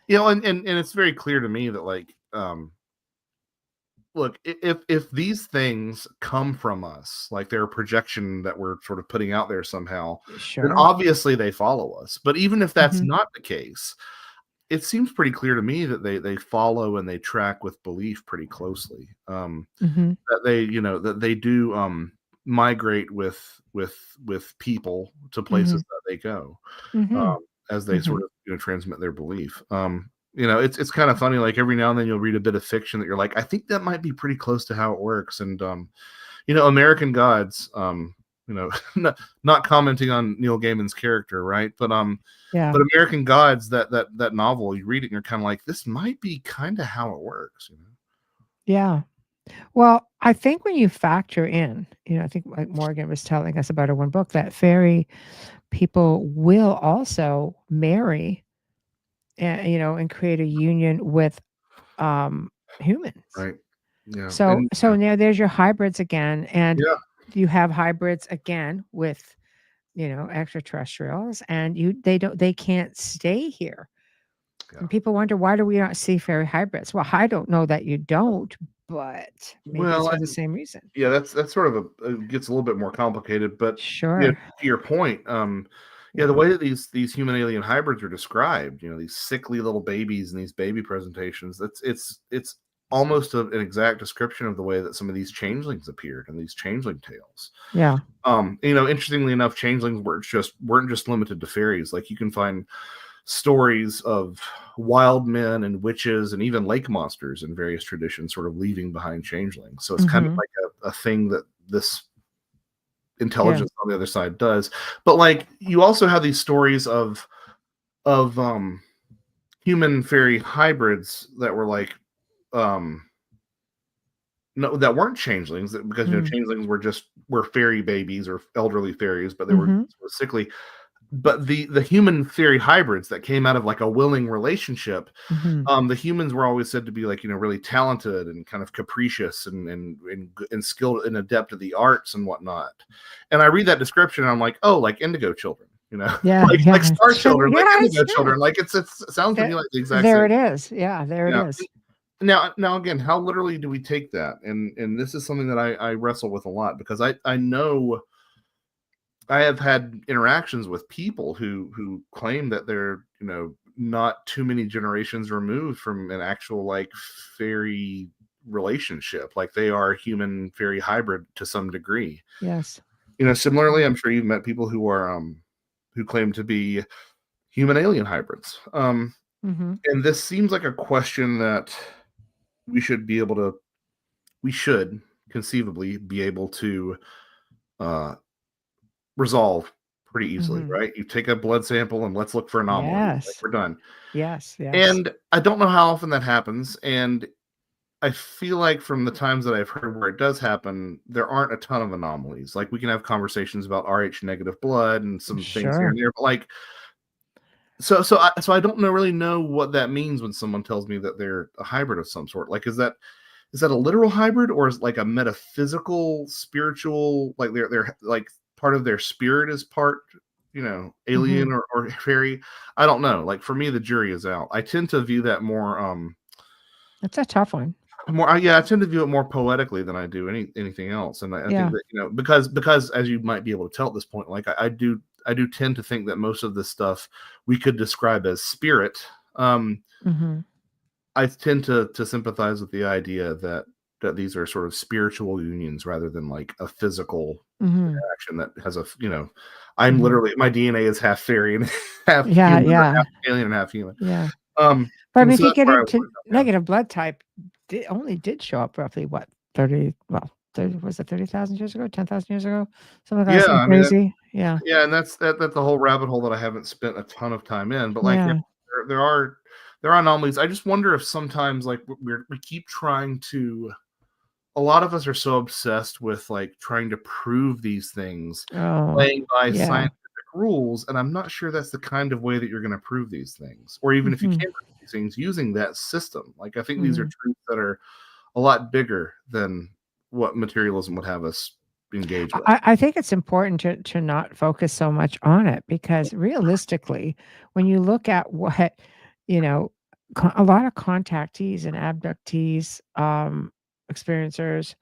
and it's very clear to me that like look, if these things come from us, like they're a projection that we're sort of putting out there somehow, then obviously they follow us. But even if that's not the case, it seems pretty clear to me that they follow and they track with belief pretty closely. Mhm. That they do migrate with people to places Mhm. that they go, Mhm. as they sort Mhm. of transmit their belief. It's kind of funny. Like every now and then you'll read a bit of fiction that you're like, I think that might be pretty close to how it works. And American Gods. Not commenting on Neil Gaiman's character, right? Yeah. But American Gods, that novel, you read it and you're kind of like, this might be kind of how it works. Yeah. Well, I think when you factor in, I think like Morgan was telling us about her one book, that fairy people will also marry and and create a union with humans. Right. Yeah. So And so now there's your hybrids again, and yeah. you have hybrids again with extraterrestrials, and they can't stay here. Yeah. And people wonder, why do we not see fairy hybrids? Well, I don't know that you don't, but maybe it's Well, for the same reason. yeah, that's sort of gets a little bit more complicated, but Sure. to your point, the Yeah. way that these human alien hybrids are described, these sickly little babies in these baby presentations, it's almost an exact description of the way that some of these changelings appeared in these changeling tales. Yeah. Interestingly enough, changelings weren't just limited to fairies. Like you can find stories of wild men and witches and even lake monsters in various traditions sort of leaving behind changelings. So it's kind of Mhm. like a thing that this Yeah. intelligence on the other side does. But like you also have these stories of human fairy hybrids that were like no, that weren't changelings, because Mm. changelings were fairy babies or elderly fairies, but they were Mhm. sort of sickly. But the human fairy hybrids that came out of like a willing relationship, Mhm. the humans were always said to be like really talented and kind of capricious and skilled and adept at the arts and whatnot. And I read that description and I'm like, oh, like indigo children, Yeah, like yeah. star Sure. children, like Yeah, indigo yeah. children. Like it sounds to me That like the exact there same. it is. Yeah, there it Yeah. is. Now again, how literally do we take that? And this is something that I wrestle with a lot, because I know I have had interactions with people who claim that they're not too many generations removed from an actual like fairy relationship, like they are human fairy hybrid to some degree. Yes. Similarly, I'm sure you've met people who claim to be human alien hybrids. Mhm. And this seems like a question that we should be able to we should conceivably be able to uh, resolve pretty easily, Mhm. right? You take a blood sample and let's look for anomalies. Like Yes. we're done. Yes, yes. And I don't know how often that happens. And I feel like from the times that I've heard where it does happen, there aren't a ton of anomalies. Like we can have conversations about Rh negative blood and some things here Sure. and there, but like so I don't really know what that means when someone tells me that they're a hybrid of some sort. Like is that a literal hybrid, or is it like a metaphysical, spiritual, like they're like part of their spirit is part, alien Mhm. or fairy? I don't know. Like for me, the jury is out. I tend to view that That's a tough one. yeah, I tend to view it more poetically than I do anything else. And I think Yeah. that, because as you might be able to tell at this point, like I do tend to think that most of this stuff we could describe as spirit. Mhm. I tend to sympathize with the idea that these are sort of spiritual unions rather than like a physical Mhm. action that has I'm Mhm. literally, my DNA is half fairy and half Yeah, human, or yeah. half alien and half human. Yeah. Um, But I and mean, if so you that's get where I was into worried about. negative blood type, it only did show up roughly what, 30, well, 30, was it 30,000 years ago, 10,000 years ago? Something like that, Yeah, something I mean, crazy. Yeah. yeah, and that's a whole rabbit hole that I haven't spent a ton of time in. But like, Yeah. there are anomalies. I just wonder if sometimes like we keep trying to. A lot of us are so obsessed with like trying to prove these things, Oh, playing by yeah. scientific rules, and I'm not sure that's the kind of way that you're going to prove these things, or even if you Mhm. can prove these things using that system. Like I think these are Mhm. truths that are a lot bigger than what materialism would have us engage with. I think it's important to not focus so much on it, because realistically, when you look at what, you know, a lot of contactees and abductees, experiencers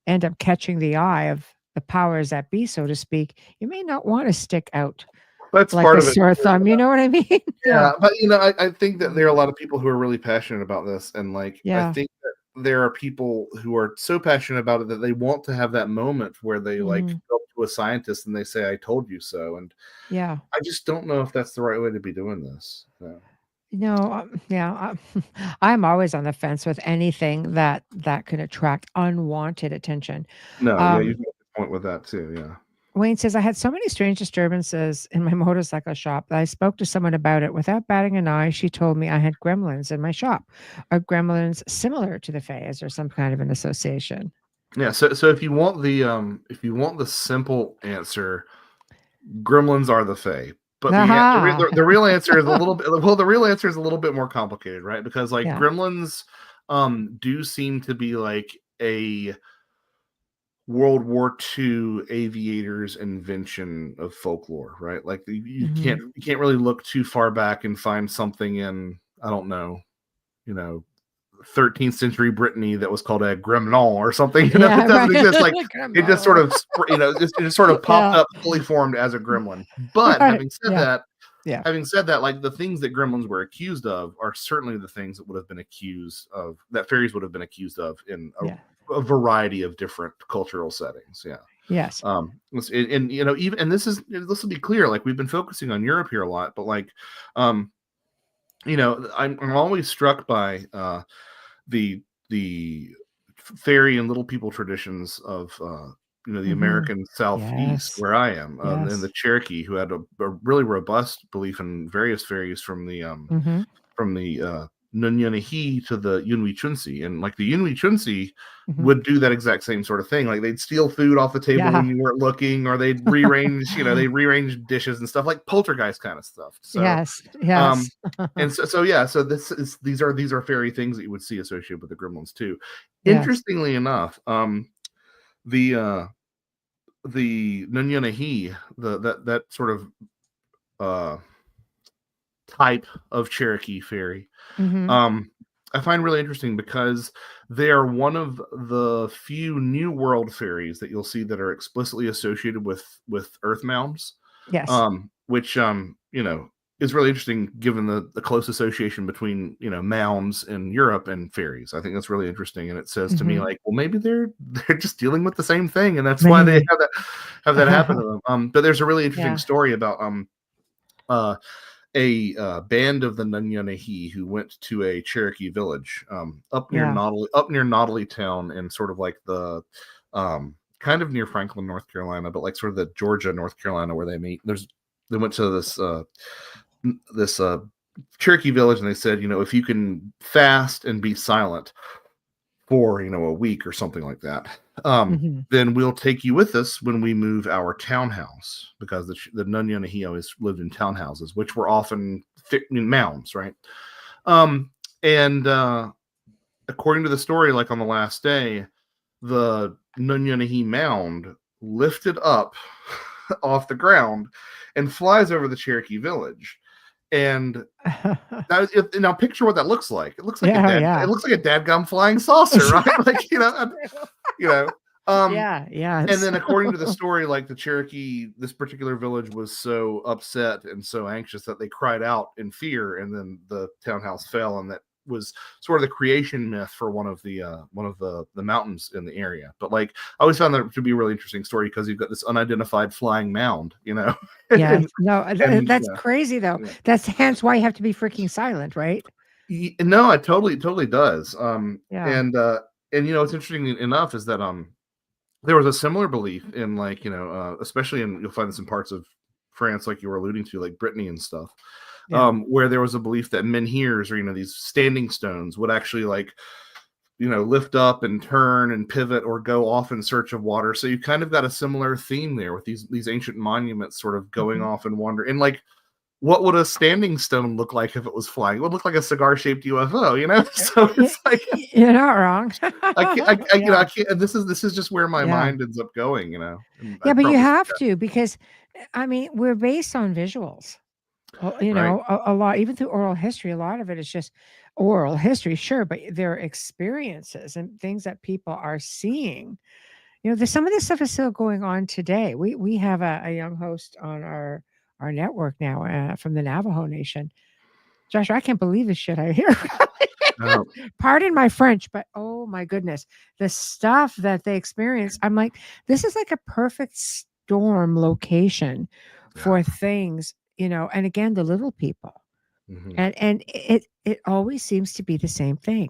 end up catching the eye of the powers that be, so to speak. You may not want to stick out That's like part a of it. sore thumb. You know what I mean? Yeah, but I think that there are a lot of people who are really passionate about this, and like I Yeah. think that there are people who are so passionate about it that they want to have that moment where they like Mhm. go up to a scientist and they say, "I told you so," and Yeah. I just don't know if that's the right way to be doing this. So. Yeah, I'm always on the fence with anything that could attract unwanted attention. No, yeah, Um, you've got a point with that too. Yeah. Wayne says, I had so many strange disturbances in my motorcycle shop that I spoke to someone about it without batting an eye. She told me I had gremlins in my shop. Are gremlins similar to the Fays or some kind of an association? Yeah, so if you want the simple answer, gremlins are the Fae. But Aha. the real answer is a little bit the real answer is a little bit more complicated, right? Because like Yeah. gremlins do seem to be like a World War II aviator's invention of folklore, right? Like Hmm. you can't really look too far back and find something in, I don't know, you know, 13th century Brittany that was called a gremlin or something. You know, it Yeah, doesn't right. exist. Like it just sort Gremlin. of, it just sort of popped Yeah. up, fully formed as a gremlin. But Right. Yeah. Yeah. having said that, like the things that gremlins were accused of are certainly the things that would have been accused of, that fairies would have been accused of in Yeah. a variety of different cultural settings. Yeah. Yes. And you know, even, and this will be clear. Like we've been focusing on Europe here a lot, but like, you know, I'm always struck by the fairy and little people traditions of you know, the Hmm. American Southeast Yes. where I am, and Yes. the Cherokee, who had a really robust belief in various fairies Hmm. from the Nunyonahi to the Yunwi Chunsi, and like the Yunwi Chunsi Hmm. would do that exact same sort of thing. Like they'd steal food off the table Yeah. when you weren't looking, or they'd rearrange, you know, they rearrange dishes and stuff, like poltergeist kind of stuff. So Yes. um, Yes. and so yeah, so these are fairy things that you would see associated with the gremlins too. Yes. Interestingly enough, the Nunyonahi, that sort of uh type of Cherokee fairy, Hmm. um, I find really interesting because they are one of the few New World fairies that you'll see that are explicitly associated with earth mounds, Yes. which you know, is really interesting given the close association between, you know, mounds in Europe and fairies. I think that's really interesting, and it says to me Hmm. like, well, maybe they're just dealing with the same thing, and that's why they Maybe. have that happen to them. But there's a really interesting Yeah. story about uh a band of the Nunyonahi who went to a Cherokee village Yeah. up near Nottely town, in sort of like the kind of near Franklin, North Carolina, but like sort of the Georgia, North Carolina, where they meet. They went to this Cherokee village, and they said, you know, if you can fast and be silent for, you know, a week or something like that, Hmm. then we'll take you with us when we move our townhouse, because the Nunyonahi always lived in townhouses, which were often mounds, right? And according to the story, like on the last day, the Nunyonahi mound lifted up off the ground and flies over the Cherokee village. And now picture what that looks like. It looks like Yeah. Yeah. it looks like a dadgum flying saucer, right? Like, you know. Um, Yeah. and Yes. then according to the story, like the Cherokee, this particular village was so upset and so anxious that they cried out in fear, and then the townhouse fell, and that was sort of the creation myth for one of the mountains in the area. But like I always found that to be a really interesting story, because you've got this unidentified flying mound, you know. Yes. No, And that's crazy though. yeah. That's hence why you have to be freaking silent, right? No, it totally does. Yeah. And you know, what's interesting enough is that there was a similar belief in, like, you know, especially you'll find this in parts of France, like you were alluding to, like Brittany and stuff, Yeah. where there was a belief that menhirs, or, you know, these standing stones, would actually, like, you know, lift up and turn and pivot or go off in search of water. So you kind of got a similar theme there with these ancient monuments sort of going Mhm. off and wander. And like, what would a standing stone look like if it was flying? It would look like a cigar-shaped UFO, you know? So it's like You're not wrong. you know, I Yeah. can't. And this is just where my Yeah. mind ends up going, you know. And I Yeah, but you probably have to because I mean, we're based on visuals. Well, right. a lot, even through oral history, a lot of it is just oral history, sure, but there are experiences and things that people are seeing. There's some of this stuff is still going on today. We have a young host on our our network now from the Navajo Nation. Josh, I can't believe the shit I hear. Oh, Pardon my French, but oh my goodness, the stuff that they experience. I'm like, this is like a perfect storm location yeah. for things, and again, the little people. Mhm. And it always seems to be the same thing.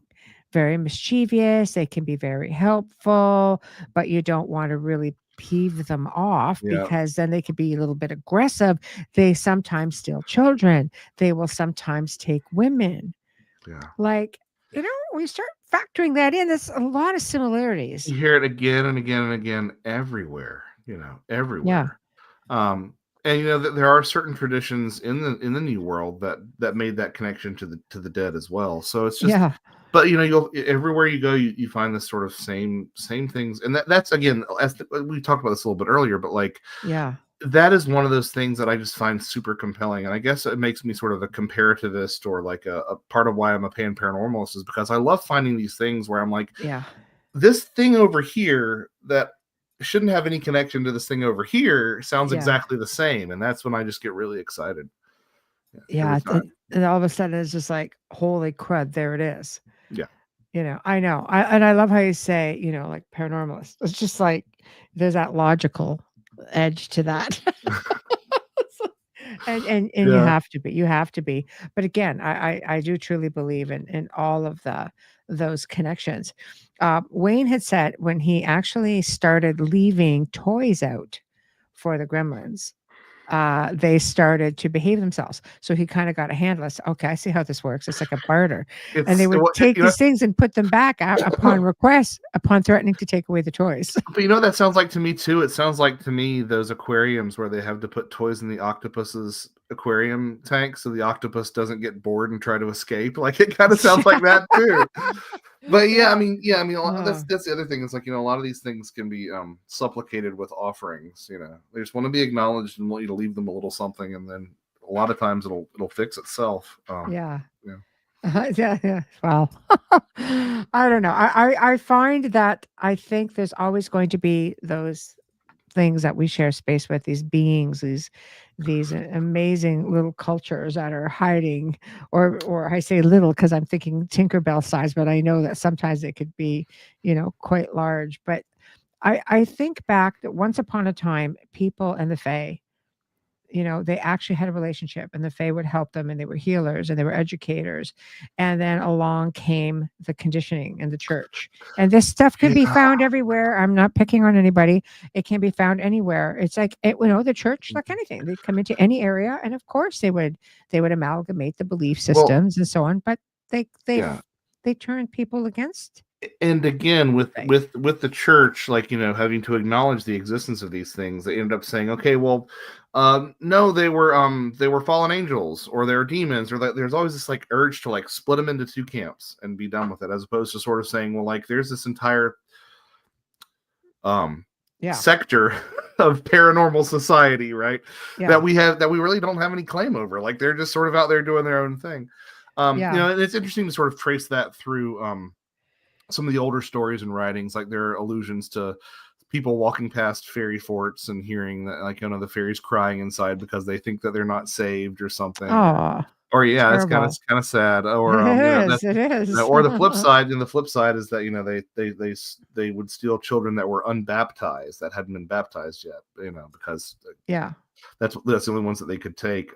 Very mischievous, they can be very helpful, but you don't want to really peeve them off Yeah. because then they could be a little bit aggressive. They sometimes steal children. They will sometimes take women. Yeah. Like, we start factoring that in. There's a lot of similarities. You hear it again and again and again everywhere, Yeah. everywhere. Um, and there are certain traditions in the New World that made that connection to the dead as well. So it's just, Yeah. but you'll everywhere you go, you find this sort of same things, and that's again, we talked about this a little bit earlier, but like Yeah. that is one of those things that I just find super compelling, and I guess it makes me sort of a comparativist, or like a part of why I'm a paranormalist is because I love finding these things where I'm like, Yeah. this thing over here that shouldn't have any connection to this thing over here sounds Yeah. exactly the same, and that's when I just get really excited. Yeah. Every time. And all of a sudden it's just like, holy crud, there it is. Yeah. I know. And I love how you say, like paranormalist. It's just like there's that logical edge to that. And you Yeah. have to be. You have to be. But again, I do truly believe in all of those connections. Wayne had said when he actually started leaving toys out for the gremlins, they started to behave themselves. So he kind of got a handle. I said, okay, I see how this works. It's like a barter. And they It's would take these things and put them back upon request, upon threatening to take away the toys. but what that sounds like to me too? It sounds like to me those aquariums where they have to put toys in the octopus's aquarium tank so the octopus doesn't get bored and try to escape. Like it kind of sounds like that too. But Yeah. that's the other thing. Is like a lot of these things can be supplicated with offerings. They just want to be acknowledged and want you to leave them a little something, and then a lot of times it'll fix itself. Yeah. Yeah. Yeah. Well, I don't know. I find that I think there's always going to be those things that we share space with, these beings, these amazing little cultures that are hiding, or I say little because I'm thinking Tinkerbell size, but I know that sometimes it could be, quite large. But I think back that once upon a time, people and the Fae, they actually had a relationship, and the Fae would help them, and they were healers and they were educators. And then along came the conditioning in the church. And this stuff can be found everywhere. I'm not picking on anybody. It can be found anywhere. It's like, the church, like anything, they come into any area. And of course they would amalgamate the belief Well, systems and so on, but yeah. they turn people against. And again, with Right. with the church, like having to acknowledge the existence of these things, they ended up saying, okay, well, no, they were fallen angels, or they're demons, or that there's always this like urge to like split them into two camps and be done with it, as opposed to sort of saying, well, like there's this entire Yeah. sector of paranormal society, right? Yeah. That we really don't have any claim over. Like they're just sort of out there doing their own thing. Yeah. And it's interesting to sort of trace that through some of the older stories and writings. Like there are allusions to people walking past fairy forts and hearing that, like, the fairies crying inside because they think that they're not saved or something. Oh, Or yeah, it's kind terrible. of sad. Or It that's, is. It is. or the flip side. And the flip side is that they would steal children that were unbaptized, that hadn't been baptized yet. Because Yeah. that's the only ones that they could take.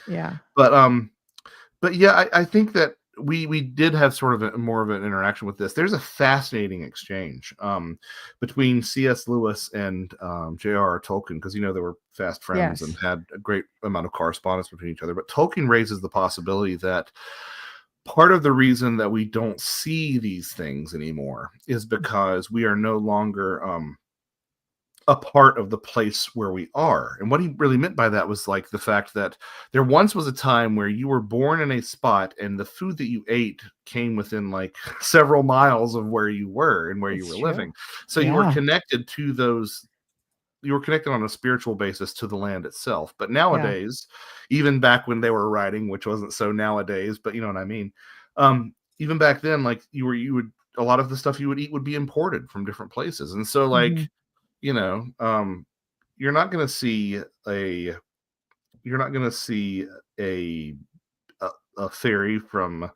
Yeah. But yeah, I think that we did have sort of more of an interaction with this. There's a fascinating exchange between C.S. Lewis and J.R.R. Tolkien, because they were fast friends and Yes. had a great amount of correspondence between each other. But Tolkien raises the possibility that part of the reason that we don't see these things anymore is because we are no longer a part of the place where we are. And what he really meant by that was like the fact that there once was a time where you were born in a spot and the food that you ate came within like several miles of where you were and where you It's were true. living. So you were connected to those, you were connected on a spiritual basis to the land itself. But nowadays, even back when they were writing, which wasn't so nowadays, but you know what I mean? Even back then, like you would, a lot of the stuff you would eat would be imported from different places. And so like, Mhm. you're not going to see you're not gonna see a a fairy from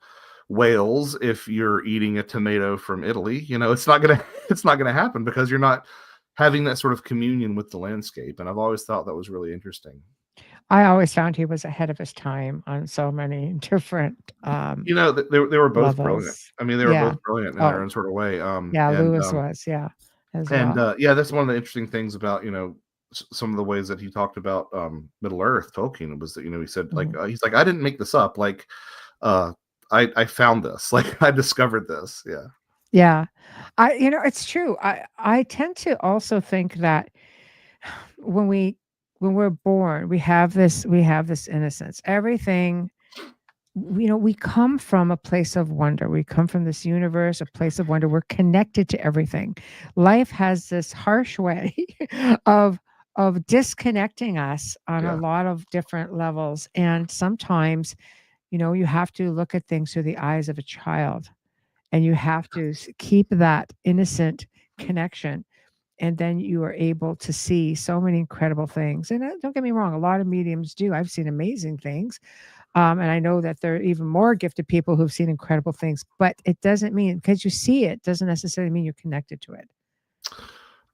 Wales if you're eating a tomato from Italy. You know, it's not gonna it's not gonna happen because you're not having that sort of communion with the landscape. And I've always thought that was really interesting. I always found he was ahead of his time on so many different You know, they were both brilliant. levels. I mean, they were Yeah. both brilliant in their Oh, own sort of way. yeah. Lewis was, yeah, as And well. yeah, that's one of the interesting things about, you know, some of the ways that he talked about Middle Earth, Tolkien, was that, you know, he said like Mhm. he's like, I didn't make this up. Like, uh, I found this. Like, I discovered this. Yeah. Yeah. It's true. I tend to also think that when we when we're born, we have this innocence. Everything, we come from a place of wonder. We come from this universe, a place of wonder. We're connected to everything. Life has this harsh way of disconnecting us on a Yeah. lot of different levels. And sometimes, you have to look at things through the eyes of a child, and you have to keep that innocent connection, and then you are able to see so many incredible things. And don't get me wrong, a lot of mediums do. I've seen amazing things, and I know that there are even more gifted people who've seen incredible things. But it doesn't mean, because you see it, doesn't necessarily mean you're connected to it.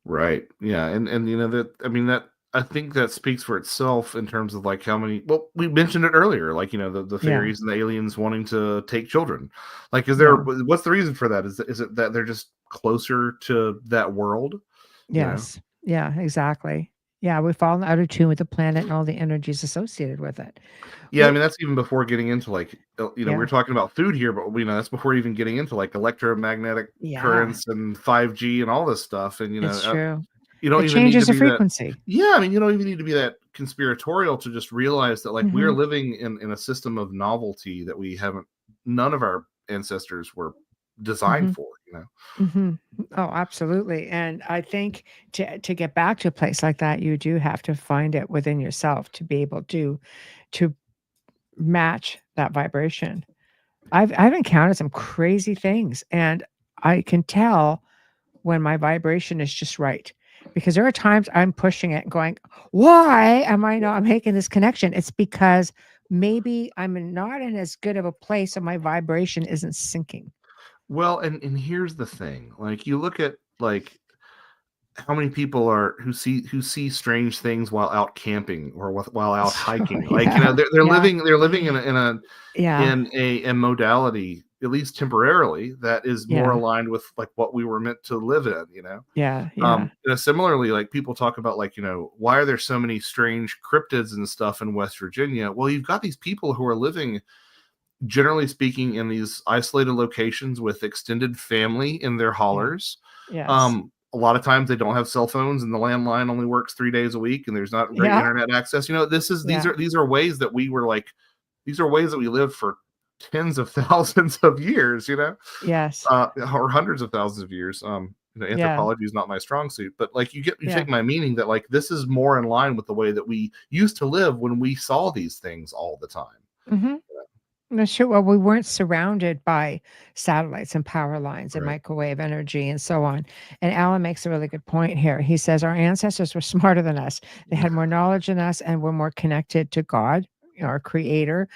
Right. Yeah. And you know that, I mean, that, I think that speaks for itself in terms of like how many, well, we mentioned it earlier, like, you know, the Yeah, fairies and the aliens wanting to take children. Like, yeah, what's the reason for that? Is it that they're just closer to that world? You know? yes, yeah, exactly. Yeah, we've fallen out of tune with the planet and all the energies associated with it. Yeah, I Well, mean, that's even before getting into like, you know, we're yeah, talking about food here, but you know, that's before even getting into like electromagnetic yeah, currents and 5G and all this stuff. And you know, it's true. you don't It even need to changes the be that. frequency. Yeah, I mean, you don't even need to be that conspiratorial to just realize that like we are Hmm. living in a system of novelty that we haven't. None of our ancestors were designed Hmm. for. You know. Hmm. Oh, absolutely. And I think to get back to a place like that, you do have to find it within yourself to be able to match that vibration. I've encountered some crazy things, and I can tell when my vibration is just right, because there are times I'm pushing it and going, why am I not making this connection? It's because maybe I'm not in as good of a place, and my vibration isn't sinking. Well, and here's the thing: like you look at like how many people are who see strange things while out camping or while out So, hiking. Like, you yeah, know, they're yeah, living yeah, in a modality, at least temporarily, that is more yeah, aligned with like what we were meant to live in. You know. yeah, yeah, You know, similarly, like people talk about like, you know, why are there so many strange cryptids and stuff in West Virginia? Well, you've got these people who are living, generally speaking, in these isolated locations with extended family in their yeah, hollers. yes, A lot of times they don't have cell phones and the landline only works 3 days a week and there's not great yeah, internet access. You know, yeah, these are ways that we were like, these are ways that we lived for tens of thousands of years, you know, yes, or hundreds of thousands of years. You know, yeah, anthropology is not my strong suit, but like you yeah. take my meaning that like this is more in line with the way that we used to live when we saw these things all the time. Hmm. No, sure. Well, we weren't surrounded by satellites and power lines and Right. microwave energy and so on. And Alan makes a really good point here. He says our ancestors were smarter than us. They had more knowledge than us and were more connected to God, our creator.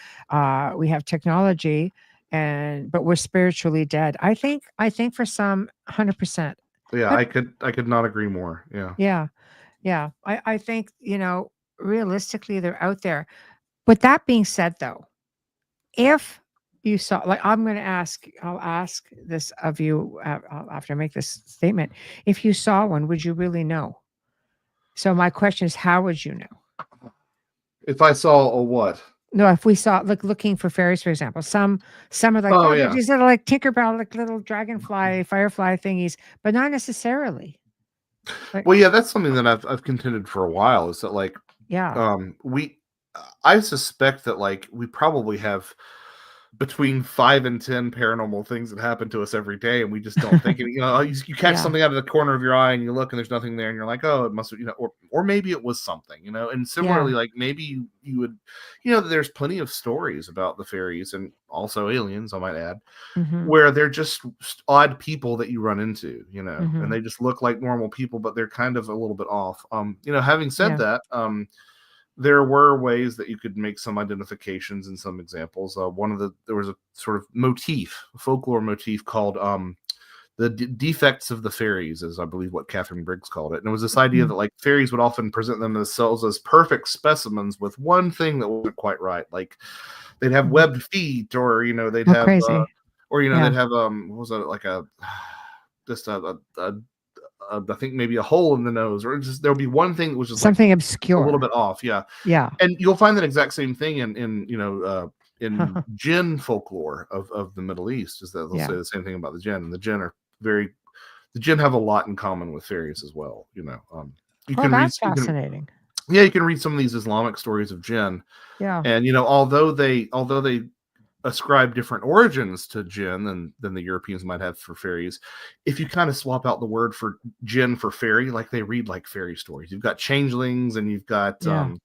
We have technology, but we're spiritually dead. I think for some, 100%. Yeah, But I could not agree more. Yeah. yeah, yeah. I think, realistically they're out there. But that being said, though, if you saw, like, I'll ask this of you, after I make this statement. If you saw one, would you really know? So my question is, how would you know? If I saw a what? No, if we saw, like, looking for fairies, for example, some are like, Oh oh, they're yeah. these little like Tinkerbell, like little dragonfly, firefly thingies, but not necessarily. Like, Well, yeah, that's something that I've contended for a while. Is that like yeah, we I suspect that like we probably have between 5 and 10 paranormal things that happen to us every day, and we just don't think it. You know, you catch yeah, something out of the corner of your eye, and you look, and there's nothing there, and you're like, oh, it must, you know, or maybe it was something, you know. And yeah, similarly, like maybe you would, you know, there's plenty of stories about the fairies and also aliens, I might add, mm-hmm, where they're just odd people that you run into, you know, and mm-hmm, they just look like normal people, but they're kind of a little bit off. You know, having said yeah, that, there were ways that you could make some identifications in some examples. There was a sort of a folklore motif called the defects of the fairies, is I believe what Catherine Briggs called it. And it was this idea that like fairies would often present themselves as perfect specimens with one thing that wasn't quite right. Like they'd have webbed feet, or they'd have crazy. they'd have what was it, like I think maybe a hole in the nose, or just there'll be one thing that was just something like obscure, a little bit off. Yeah. And you'll find that exact same thing in jinn folklore of the Middle East, is that they'll say the same thing about the jinn, and the jinn have a lot in common with fairies as well. That's fascinating. You can read some of these Islamic stories of jinn. Yeah. And although they ascribe different origins to jinn than the Europeans might have for fairies, if you kind of swap out the word for jinn for fairy, like they read like fairy stories. You've got changelings, and you've got all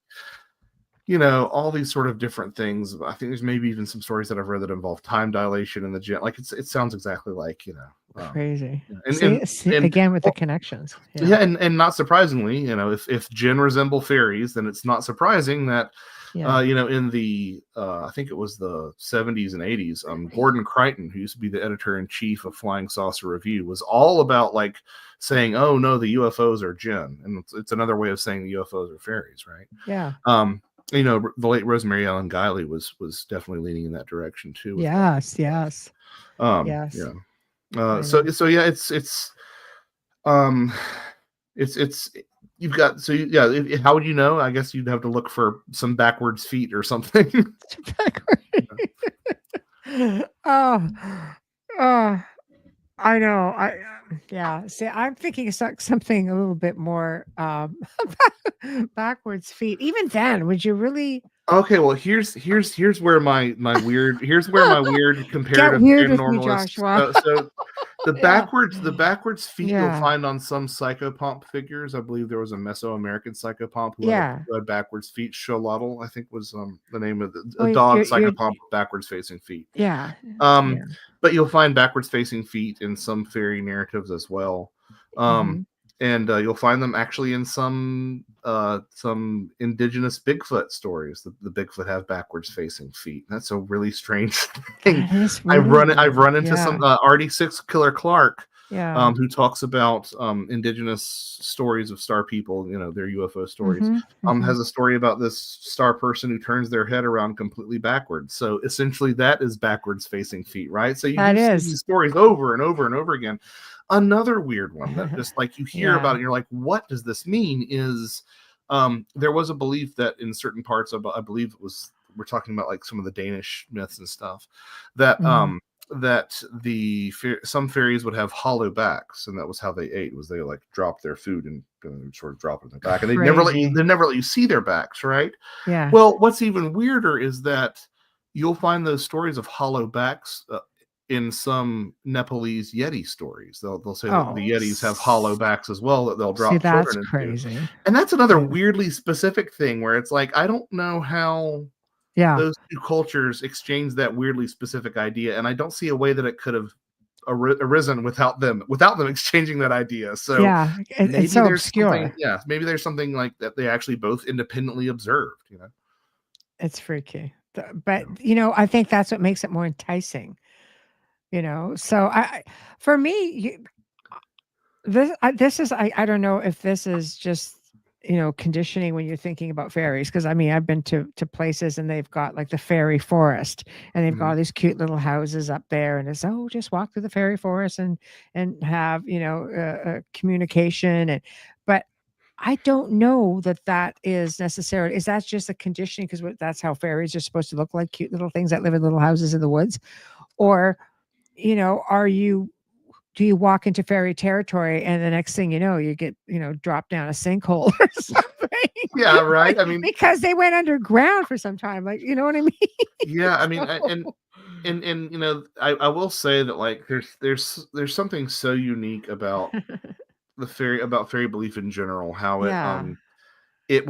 these sort of different things. I think there's maybe even some stories that I've read that involve time dilation in the jinn. Like it sounds exactly like crazy. And again with the connections. And not surprisingly, if jinn resemble fairies, then it's not surprising that in the I think it was the 70s and 80s, Gordon Crichton, who used to be the editor-in-chief of Flying Saucer Review, was all about like saying, oh no, the UFOs are jinn, and it's another way of saying the UFOs are fairies, right? Yeah. The late Rosemary Ellen Guiley was definitely leaning in that direction too. Yes. Yes. Yeah. So yeah, it's you've got how would you know? I guess you'd have to look for some backwards feet or something. Oh, I know. See, I'm thinking of something a little bit more backwards feet. Even then, would you really? Okay, well here's where my weird comparative paranormalist. So the backwards feet you'll find on some psychopomp figures. I believe there was a Mesoamerican psychopomp who had backwards feet. Xolotl, I think, was the name of the dog psychopomp with backwards facing feet. Yeah. But you'll find backwards facing feet in some fairy narratives as well. And you'll find them actually in some indigenous Bigfoot stories. The Bigfoot have backwards facing feet. That's a really strange thing. I've run into some RD6 Killer Clark, who talks about indigenous stories of star people. Their UFO stories. Has a story about this star person who turns their head around completely backwards. So essentially, that is backwards facing feet, right? So you see these stories over and over and over again. Another weird one that just like you hear about it and you're like, what does this mean? Is there was a belief that in certain parts of, I believe it was, we're talking about like some of the Danish myths and stuff, that that some fairies would have hollow backs, and that was how they ate, was they like dropped their food and sort of drop it in their back, and they never let you see their backs, right? Yeah. Well, what's even weirder is that you'll find those stories of hollow backs in some Nepalese Yeti stories. They'll say that the Yetis have hollow backs as well, that they'll drop children into. That's crazy. And that's another weirdly specific thing where it's like, I don't know how those two cultures exchange that weirdly specific idea, and I don't see a way that it could have arisen without them exchanging that idea. So it's so obscure. Maybe there's something like that they actually both independently observed. It's freaky, but I think that's what makes it more enticing. So for me, this is I don't know if this is just conditioning when you're thinking about fairies, because I mean I've been to places and they've got like the fairy forest, and they've got all these cute little houses up there, and it's just walk through the fairy forest and have communication, but I don't know that is necessarily, is that just a conditioning because that's how fairies are supposed to look, like cute little things that live in little houses in the woods, or do you walk into fairy territory and the next thing you know, you get, dropped down a sinkhole or something? Yeah, right. I mean, because they went underground for some time, like, you know what I mean? Yeah, I mean, and I will say that like there's something so unique about fairy belief in general, how we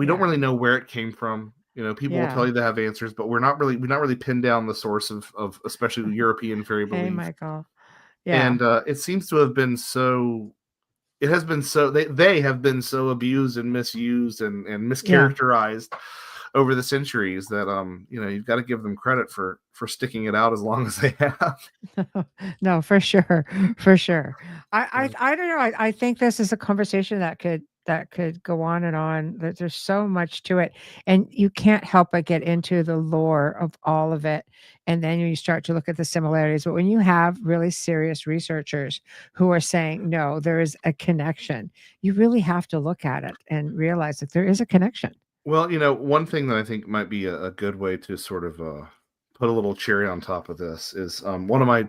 don't really know where it came from. People will tell you they have answers, but we're not really pinned down the source of especially the European fairy belief. Hey, Michael. Yeah. And it seems to have been so. It has been so. They have been so abused and misused and mischaracterized over the centuries that you've got to give them credit for sticking it out as long as they have. No, for sure, for sure. Yeah. I don't know. I think this is a conversation that could go on and on. There's so much to it, and you can't help but get into the lore of all of it, and then you start to look at the similarities. But when you have really serious researchers who are saying no, there is a connection, you really have to look at it and realize that there is a connection. Well, one thing that I think might be a good way to sort of put a little cherry on top of this is one of my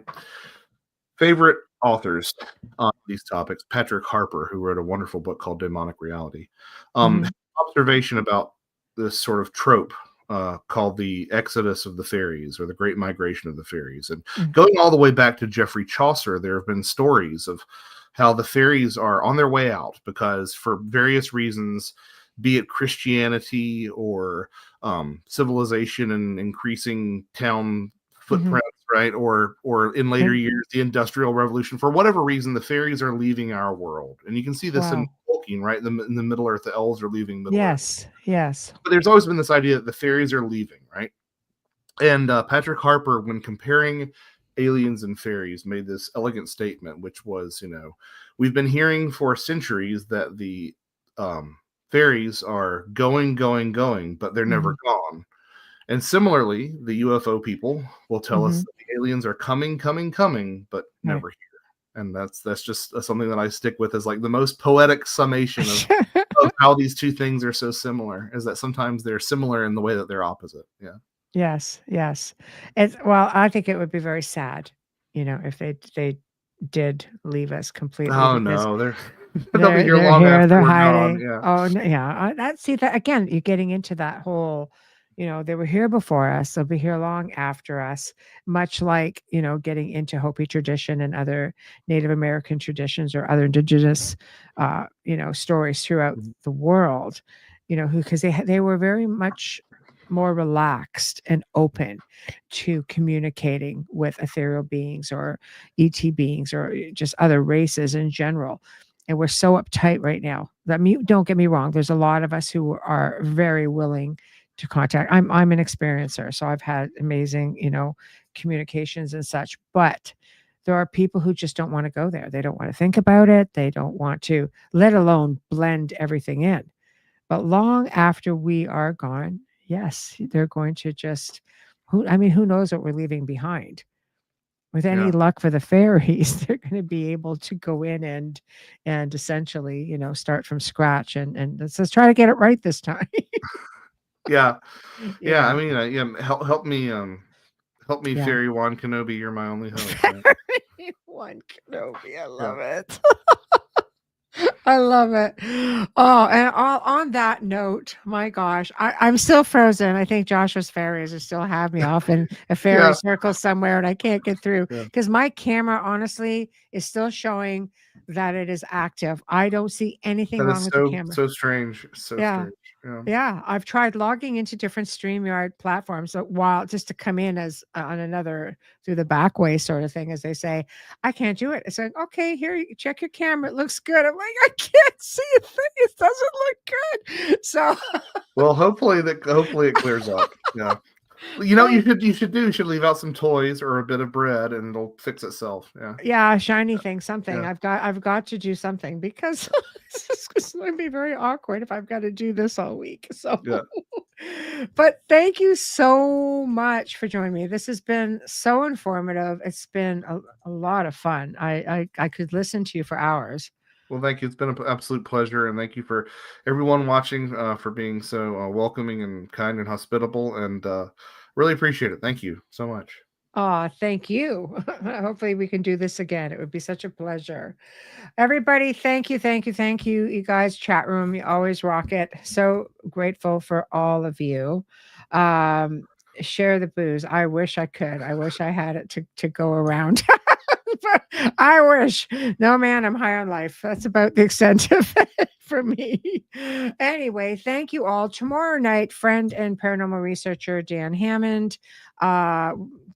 favorite authors on these topics, Patrick Harper, who wrote a wonderful book called Demonic Reality. Mhm. Had an observation about this sort of trope called the Exodus of the Fairies, or the Great Migration of the Fairies. And Mm. going all the way back to Geoffrey Chaucer, there have been stories of how the fairies are on their way out because, for various reasons, be it Christianity or civilization and increasing town footprints, right? Or in later And years, the Industrial Revolution. For whatever reason, the fairies are leaving our world, and you can see this in wow. Tolkien, right? In the Middle Earth, the elves are leaving Middle Earth. Yes, yes. But there's always been this idea that the fairies are leaving, right? And Patrick Harper, when comparing aliens and fairies, made this elegant statement, which was, we've been hearing for centuries that the fairies are going, going, going, but they're never Mhm. gone. And similarly, the UFO people will tell us Mhm. that the aliens are coming, coming, coming, but Right. never here. And that's just something that I stick with as like the most poetic summation of how these two things are so similar, is that sometimes they're similar in the way that they're opposite. Yeah. Yes, yes. Well, I think it would be very sad, if they did leave us completely Oh because no, they'll be here they're long here, after they're we're gone. hiding. Yeah. Oh, no, yeah. See that again, you're getting into that whole, they were here before us, they'll be here long after us, much like, getting into Hopi tradition and other Native American traditions or other indigenous stories throughout Mhm. the world, because they were very much more relaxed and open to communicating with ethereal beings or ET beings or just other races in general. And we're so uptight right now. Don't get me wrong. There's a lot of us who are very willing to contact. I'm an experiencer, so I've had amazing, communications and such. But there are people who just don't want to go there. They don't want to think about it. They don't want to, let alone blend everything in. But long after we are gone, yes, they're going to just who knows what we're leaving behind. With any Yeah. luck for the fairies, they're going to be able to go in and essentially, start from scratch and let's try to get it right this time. Yeah. Yeah. I Yeah. mean, help me, Yeah. Fairy Juan Kenobi. You're my only hope. Yeah. Very one Kenobi. I Yeah. love it. I love it. Oh, and on that note, my gosh, I'm still frozen. I think Joshua's fairies are still have me off in a fairy Yeah. circle somewhere, and I can't get through Yeah. because my camera, honestly, is still showing that it is active. I don't see anything That wrong is with the camera. so strange. So Yeah. strange. Yeah. Yeah, I've tried logging into different StreamYard platforms a while just to come in as on another through the back way sort of thing, as they say. I can't do it. It's like, okay, here, you check your camera. It looks good. I'm like, I can't see a thing. It doesn't look good. So Well, hopefully it clears up. Yeah. You should leave out some toys or a bit of bread, and it'll fix itself. Yeah. yeah, shiny thing, something. Yeah. I've got to do something because it's going to be very awkward if I've got to do this all week. So, Yeah. but thank you so much for joining me. This has been so informative. It's been a lot of fun. I could listen to you for hours. Well, thank you. It's been an absolute pleasure, and thank you for everyone watching for being so welcoming and kind and hospitable, and really appreciate it. Thank you so much. Oh, thank you. Hopefully we can do this again. It would be such a pleasure. Everybody, thank you, thank you, thank you. You guys, chat room, you always rock it. So grateful for all of you. Um, Share the booze. I wish I could. I wish I had it to go around. But I wish. No, man, I'm high on life. That's about the extent of it for me. Anyway, thank you all. Tomorrow night, friend and paranormal researcher Dan Hammond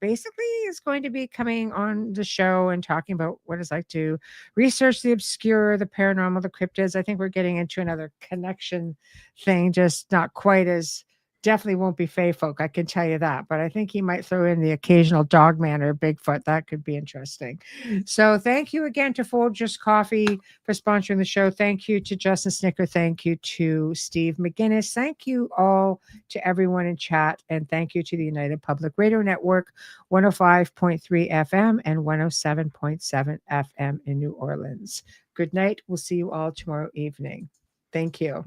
basically is going to be coming on the show and talking about what it's like to research the obscure, the paranormal, the cryptids. I think we're getting into another connection thing, just not quite as definitely won't be Fey folk. I can tell you that. But I think he might throw in the occasional Dogman or Bigfoot. That could be interesting. So thank you again to Folgers Coffee for sponsoring the show. Thank you to Justin Snicker. Thank you to Steve McGinnis. Thank you all to everyone in chat. And thank you to the United Public Radio Network, 105.3 FM and 107.7 FM in New Orleans. Good night. We'll see you all tomorrow evening. Thank you.